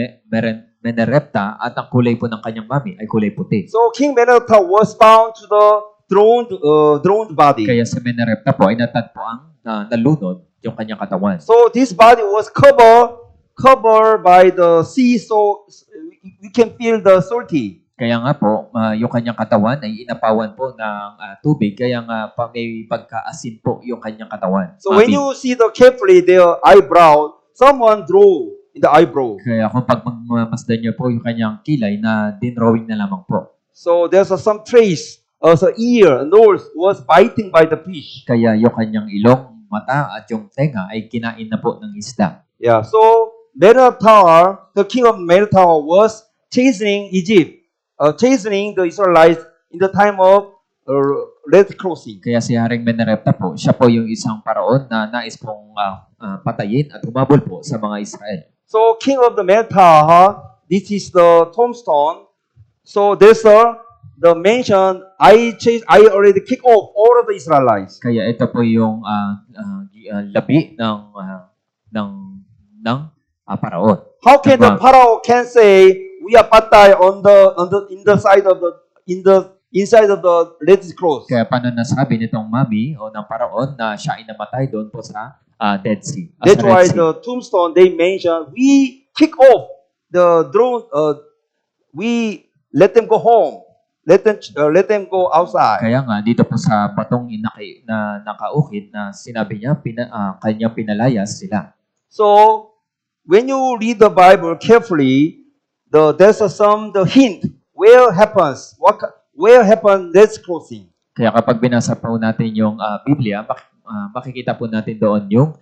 Menerepta at ang kulay po ng kanyang mummy ay kulay puti. So King Menaptah was bound to the throned body. Kaya si Menerepta po ay natagpuang nalunod yung kanyang katawan. So this body was covered by the sea, so we can feel the salty. Kaya nga po, yung kanyang katawan ay inapawan po ng tubig, kaya nga may pagkaasin po yung kanyang katawan. So when Mami. you see the carefully their eyebrow, someone drew in the eyebrow. Kaya kung pag magmamasdan niyo po yung kanyang kilay na dinrawing na lamang po. So there's some trace of the ear, nose was biting by the fish. Kaya yung kanyang ilong, mata at yung tenga ay kinain na po ng isda. Yeah. So Menophar, the king of Menophar, was chastening Egypt, chastening the Israelites in the time of Red Crossing. Kaya si Haring Menerepta po, siya po yung isang paraon na nais pong patayin at humabol po sa mga Israel. So king of the Menophar, this is the tombstone. So there's the mention, I already kick off all of the Israelites. Kaya ito po yung labi ng paraon. How can the Pharaoh can say we are patay on the inside of the Red Sea Cross? Kaya paano nasabi nitong mami o ng paraon na siya ay namatay doon po sa Dead Sea. That's sa Red why Sea. the tombstone they mention we kick off the drone. We let them go home. Let them go outside. Kaya nga dito po sa batong na nakaukit na sinabi niya kanyang pinalayas sila. So when you read the Bible carefully, there's the hint where happens Red Crossing. Kaya kapag binasa po natin yung Biblia, makikita po natin doon yung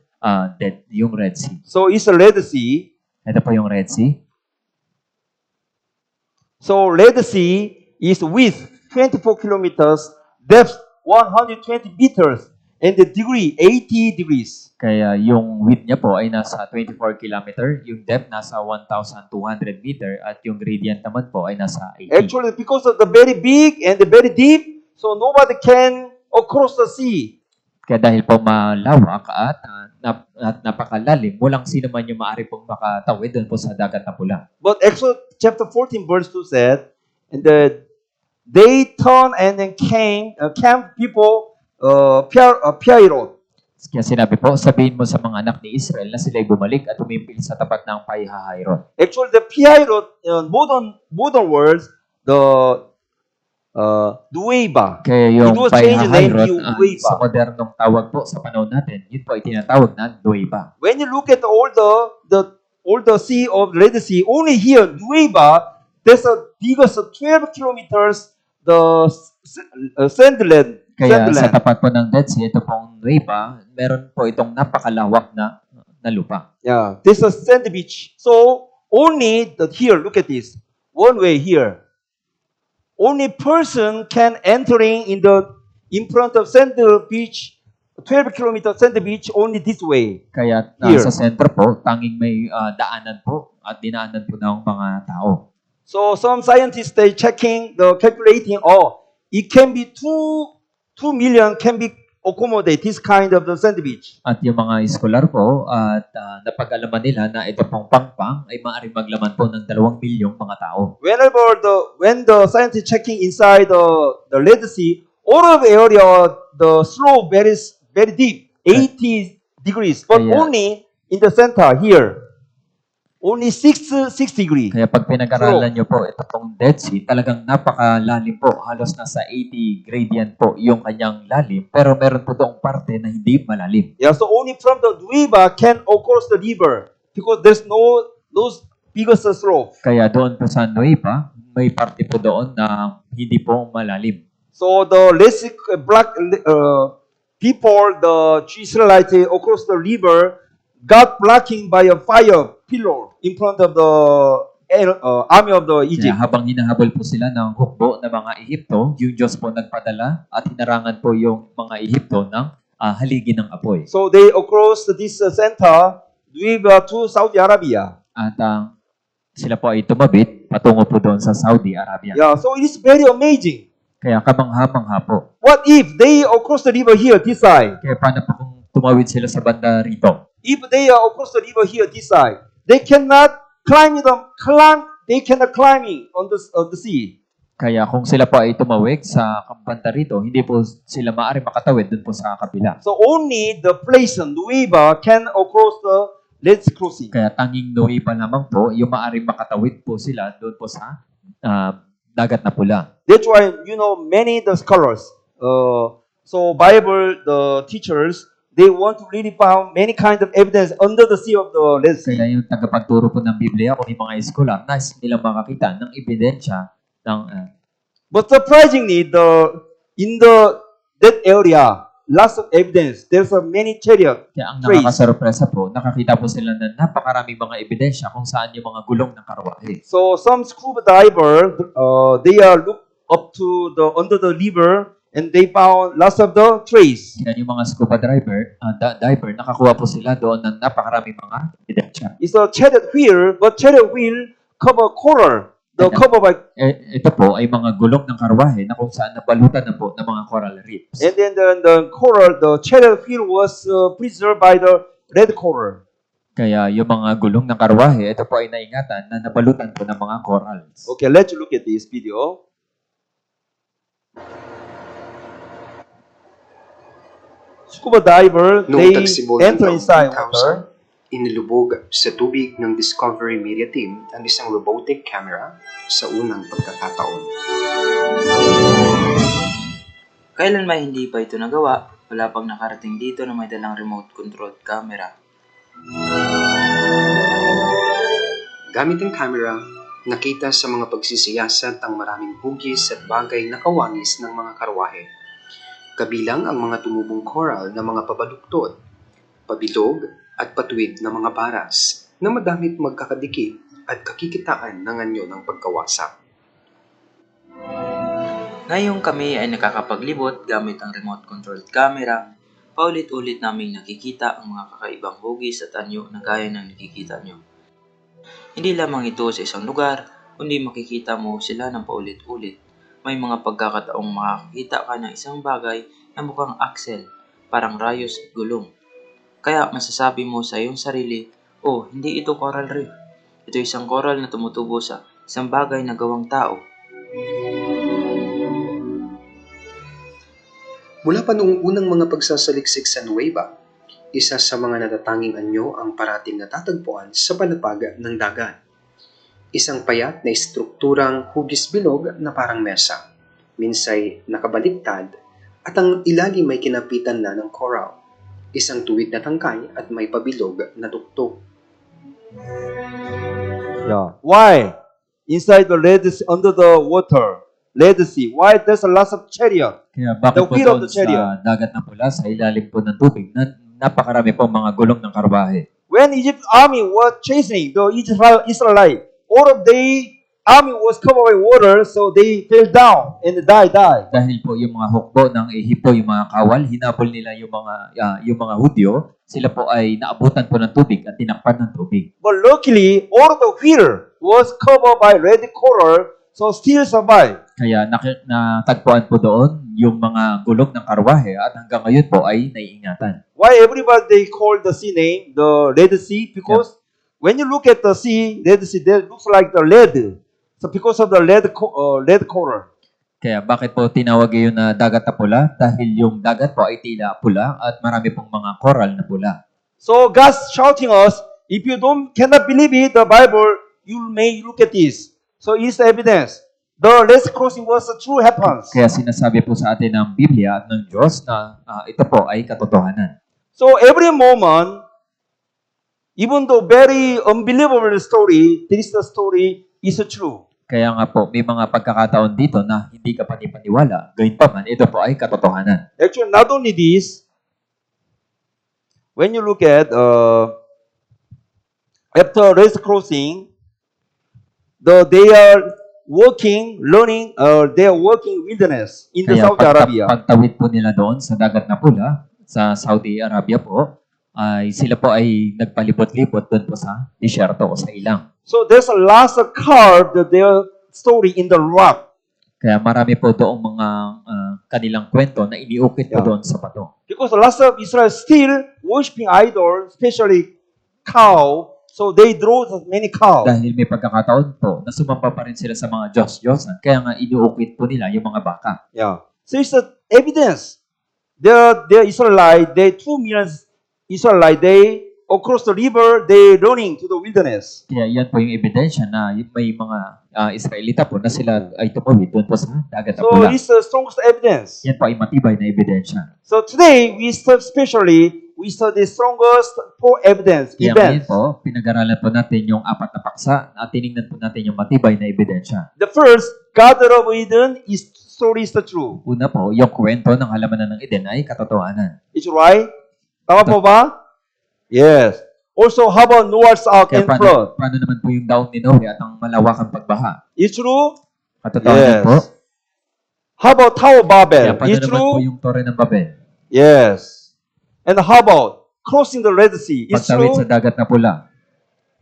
Red Sea. So it's a Red Sea. Ito po yung Red Sea. So Red Sea is width 24 kilometers, depth 120 meters, and the degree 80 degrees. Kaya yung width niya po ay nasa 24 kilometer, yung depth nasa 1,200 meter, at yung gradient naman po ay nasa 80. Actually, because of the very big and the very deep, so nobody can cross the sea. Kaya dahil po malawak at napakalalim, walang sino man yung maaari pong makatawid doon po sa dagat na pula. But Exodus chapter 14 verse 2 said, and they turned and then camp people Pi-Hahiroth. Kaya sinabi po, sabihin mo sa mga anak ni Israel na sila'y bumalik at umimpil sa tapat ng Pi-Hahiroth. Actually, the Pi-Hahiroth, modern words, the Nueva. Kaya yung It was changed the name to Pi-Hahiroth Nueva. sa modernong tawag po sa panahon natin, yun po ay tinatawag na Nueva. When you look at all the sea of Red Sea, only here, Nueva, there's a biggest 12 kilometers, the sandland. Kaya sa tapat po ng Dead Sea, ito pong Nueva, meron po itong napakalawak na lupa. Yeah, this is sand beach. So only here, look at this. One way here. Only person can entering in front of sand beach, 12 kilometer sand beach, only this way. Kaya Here. sa sentro po, tanging may daanan po at dinaanan po ng mga tao. So some scientists they calculating. It can be 2 million can be accommodate this kind of the sand beach. At yung mga scholar po at napag-alaman nila na ito pong pangpang ay maaaring maglaman po ng 2 milyong mga tao. When the scientists checking inside the Red Sea, all of the area the slope very deep, 80 degrees, but Kaya- only in the center here, only 6 degrees. Kaya pag pinag-aralan nyo po ito pong Dead Sea, talagang napakalalim po. Halos nasa 80 gradient po yung kanyang lalim. Pero meron po doong parte na hindi malalim. Yeah, so only from the Nueva can cross the river because there's no biggest slope. Kaya doon po sa Nueva, may parte po doon na hindi po malalim. So the black people, the Israelites across the river, got blocking by a fire pillar in front of the army of the Kaya Egypt. habang hinahabol po sila ng hukbo ng mga Ehipto, yung Diyos po nagpadala at hinarangan po yung mga Ehipto ng haligi ng apoy. So they across this center to Saudi Arabia. At sila po ay tumabit patungo po doon sa Saudi Arabia. Yeah, so it is very amazing. Kaya kamangha-mangha po. What if they across the river here this side? Kaya paano po kung tumawid sila sa banda rito? If they are across the river here this side, they cannot climb on the sea. Kaya kung sila po ay tumawid sa banda rito, hindi po sila maaari makatawid doon po sa kabila. So only the place Nueva can across the Red Sea crossing. Kaya tanging Nueva lamang po yung maaari makatawid po sila doon po sa dagat na pula. That's why many the scholars. So Bible the teachers they want to really found many kind of evidence under the sea of the Red Sea. Kaya yung tagapagturo po ng Biblia o yung mga eskolar, nais nilang makakita ng ebidensya ng But surprisingly, in that area, lots of evidence. There's a many chariot. Kaya ang Praise. nakakasorpresa po, nakakita po sila ng napakaraming mga ebidensya kung saan yung mga gulong ng karwahe. So some scuba diver, they are look up to under the river and they found lots of the trace. Kaya yung mga scuba diver, nakakuha po sila doon ng napakaraming mga ebidensya. It's a chariot wheel, but chariot wheel cover coral. The cover by Ito po ay mga gulong ng karwahe na kung saan nabalutan na po ng mga coral reefs. and then the coral, the chariot wheel was preserved by the red coral. Kaya yung mga gulong ng karwahe, ito po ay naingatan na nabalutan po ng mga corals. Okay, let's look at this video. Scuba diver, Noong they tagsibol enter ng inside taong water. 2000, inilubog sa tubig ng Discovery Media Team ang isang robotic camera sa unang pagkakataon. Kailan may hindi pa ito nagawa, wala pang nakarating dito na may dalang remote-controlled camera. Gamit ang camera, nakita sa mga pagsisiyasat ang maraming hugis at bagay na kawangis ng mga karwahe. Kabilang ang mga tumubong coral na mga pabaluktot, pabilog at patuwid na mga paras na madamit magkakadikit at kakikitaan ng anyo ng pagkawasak. Ngayong kami ay nakakapaglibot gamit ang remote-controlled camera, paulit-ulit naming nakikita ang mga kakaibang hugis at anyo na gaya ng nakikita nyo. Hindi lamang ito sa isang lugar, kundi makikita mo sila ng paulit-ulit. May mga pagkakataong makakita ka ng isang bagay na mukhang axle, parang rayos at gulong. Kaya masasabi mo sa iyong sarili, oh, hindi ito coral reef. Ito isang coral na tumutubo sa isang bagay na gawang tao. Mula pa noong unang mga pagsasaliksik sa Nueva, isa sa mga natatanging anyo ang parating natatagpuan sa palapag ng dagat. Isang payat na estrukturang hugis bilog na parang mesa, minsay nakabaliktad at ang ilalim may kinapitan na ng coral. Isang tuwid na tangkay at may pabilog na tuktok. Yeah. Why? Inside the Red Sea, under the water, Red Sea. Why there's a lot of chariot? Kaya bakit The po wheel of doon the chariot. sa dagat na pula, sa ilalim po ng tubig, na napakarami po mga gulong ng karwahe. When Egypt army was chasing the Israelite, all of the army was covered by water, so they fell down and died. Dahil po yung mga hukbo ng Ehipto, yung mga kawal, hinabol nila yung mga Hudyo, sila po ay naabutan po ng tubig at tinakpan ng tubig. But luckily, all of the wheel was covered by red coral, so still survived. Kaya natagpuan po doon yung mga gulong ng karwahe at hanggang ngayon po ay naiingatan. Why everybody they call the sea name the Red Sea? Because when you look at the sea, Red Sea, that looks like the red. So because of the red coral. Kaya bakit po tinawag yun na dagat na pula? Dahil yung dagat po ay tila pula at marami pong mga coral na pula. So God's shouting us, if you cannot believe it, the Bible, you may look at this. So it's evidence. The Red Sea crossing was a true happens. Kaya sinasabi po sa atin ng Biblia at ng Diyos na ito po ay katotohanan. So every moment, even though very unbelievable story, this story is true. Kaya nga po, may mga pagkakataon dito na hindi ka panipaniwala. Gayunpaman, ito po ay katotohanan. Actually, not only this, when you look at after Red Sea crossing, they are learning, they are working wilderness in the Kaya Saudi Arabia. pagtawid po nila doon sa dagat na pula, sa Saudi Arabia po, ay sila po ay nagpalibot-libot doon po sa disyerto o sa ilang. So there's a lot of carved their story in the rock. Kaya marami po doong mga kanilang kwento na iniukit po doon sa bato. Because a lot of Israel still worshiping idols, especially cow. So they draw many cows. Dahil may pagkakataon po na sumamba pa rin sila sa mga Diyos-Diyosan. Kaya nga iniukit po nila yung mga baka. Yeah. So it's the evidence. The Israelite, 2 million Israelite, they across the river, they running to the wilderness. Kaya yan po yung ebidensya na may mga Israelita po na sila ay tumawid doon po sa dagat na So pula. it's the strongest evidence. Yan po ay matibay na ebidensya. So today we study the strongest four evidence Kaya ngayon events. po, pinag-aralan po natin yung apat na paksa at tinignan po natin yung matibay na ebidensya. The first, Garden of Eden is story is the true. Una po, yung kwento ng halamanan ng Eden ay katotohanan. It's right. Tama po ba? Yes. Also, how about Noah's Ark Kaya and flood? paano naman po yung daon ni Noe at ang malawakang pagbaha? It's true. Katotohanan Yes. po. How about Tower of Babel? Kaya paano It's naman po true. yung Tore ng Babel? Yes. And how about crossing the Red Sea? It's Pagtawid sa true. dagat na pula.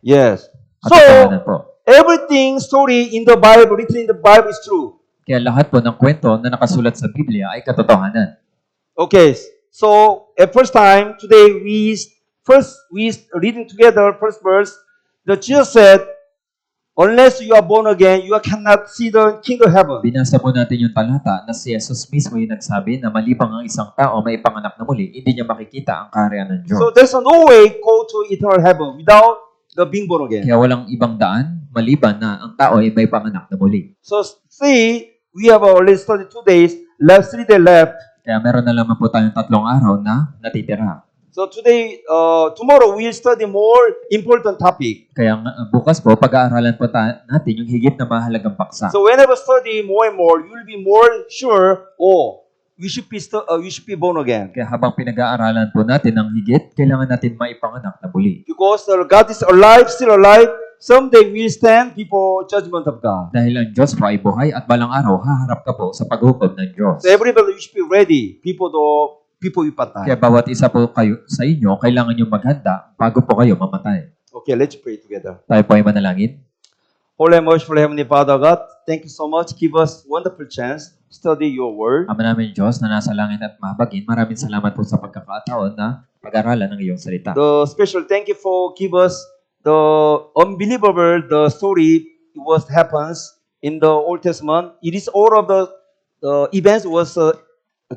Yes. So Katotohanan po. everything story in the Bible, written in the Bible, is true. Kaya lahat po ng kwento na nakasulat sa Biblia ay katotohanan. Okay. So at first time today we reading together first verse. The Jesus said, "Unless you are born again, you cannot see the kingdom of heaven." Binasa po natin yung talata na si Jesus mismo yung nagsabi na malibang ang isang tao may panganak na muli, hindi niya makikita ang kaharian ng Diyos. So there's no way go to eternal heaven without the being born again. Kaya walang ibang daan maliban na ang tao ay may panganak na muli. So see, we have already studied 2 days, left 3 days left. Kaya meron na lamang po tayong 3 araw na natitira. So today, tomorrow we'll study more important topic. Kaya bukas po, pag-aaralan po natin yung higit na mahalagang paksa. So whenever study more and more, you will be more sure, we should be born again. Kaya habang pinag-aaralan po natin ang higit, kailangan natin maipanganak na muli. Because God is alive, still alive. Someday we'll stand before judgment of God. Dahil ang Diyos po ay buhay at balang araw, haharap ka po sa paghukom ng Diyos. So everybody should be ready. People will patay. Kaya bawat isa po kayo sa inyo, kailangan nyo maghanda bago po kayo mamatay. Okay, let's pray together. Tayo po ay manalangin. Holy and merciful Heavenly Father God, thank you so much. Give us wonderful chance to study your word. Ama namin Diyos na nasa langit at mahabagin, maraming salamat po sa pagkakataon na pag-aralan ng iyong salita. The special thank you for give us the unbelievable the story what happens in the Old Testament. It is all of the events was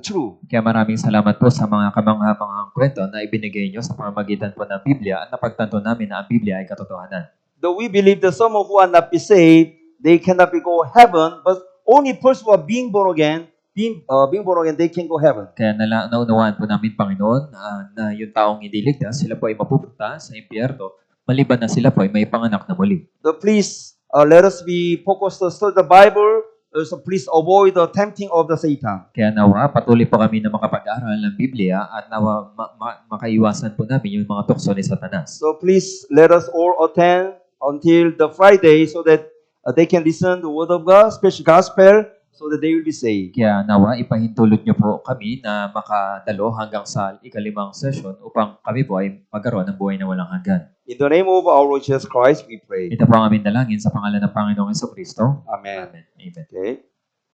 true. Kaya maraming salamat po sa mga kamangha-manghang kwento na ibinigay nyo sa pamamagitan po ng Biblia at napagtanto namin na ang Biblia ay katotohanan. Though we believe that some who are not be saved, they cannot be go heaven, but only person who are being born again, they can go heaven. Kaya naunawaan po namin, Panginoon, na yung taong hindi ligtas, sila po ay mapupunta sa impyerno, maliban na sila po ay may panganak na muli. So please let us be focused to study the Bible. So please avoid the tempting of the Satan. Kaya nawa, patuloy po kami na makapag-aral ng Biblia at nawa makaiwasan po namin yung mga tukso ni Satanas. So please let us all attend until the Friday so that they can listen to the Word of God, special gospel, so that they will be saved. Kaya nawa, ipahintulot niyo po kami na makadalo hanggang sa ika-5 session upang kami po ay magkaroon ng buhay na walang hanggan. In the name of our Lord Jesus Christ, we pray. Ito po ang aming dalangin sa pangalan ng Panginoong Jesucristo. Amen. Amen. Okay.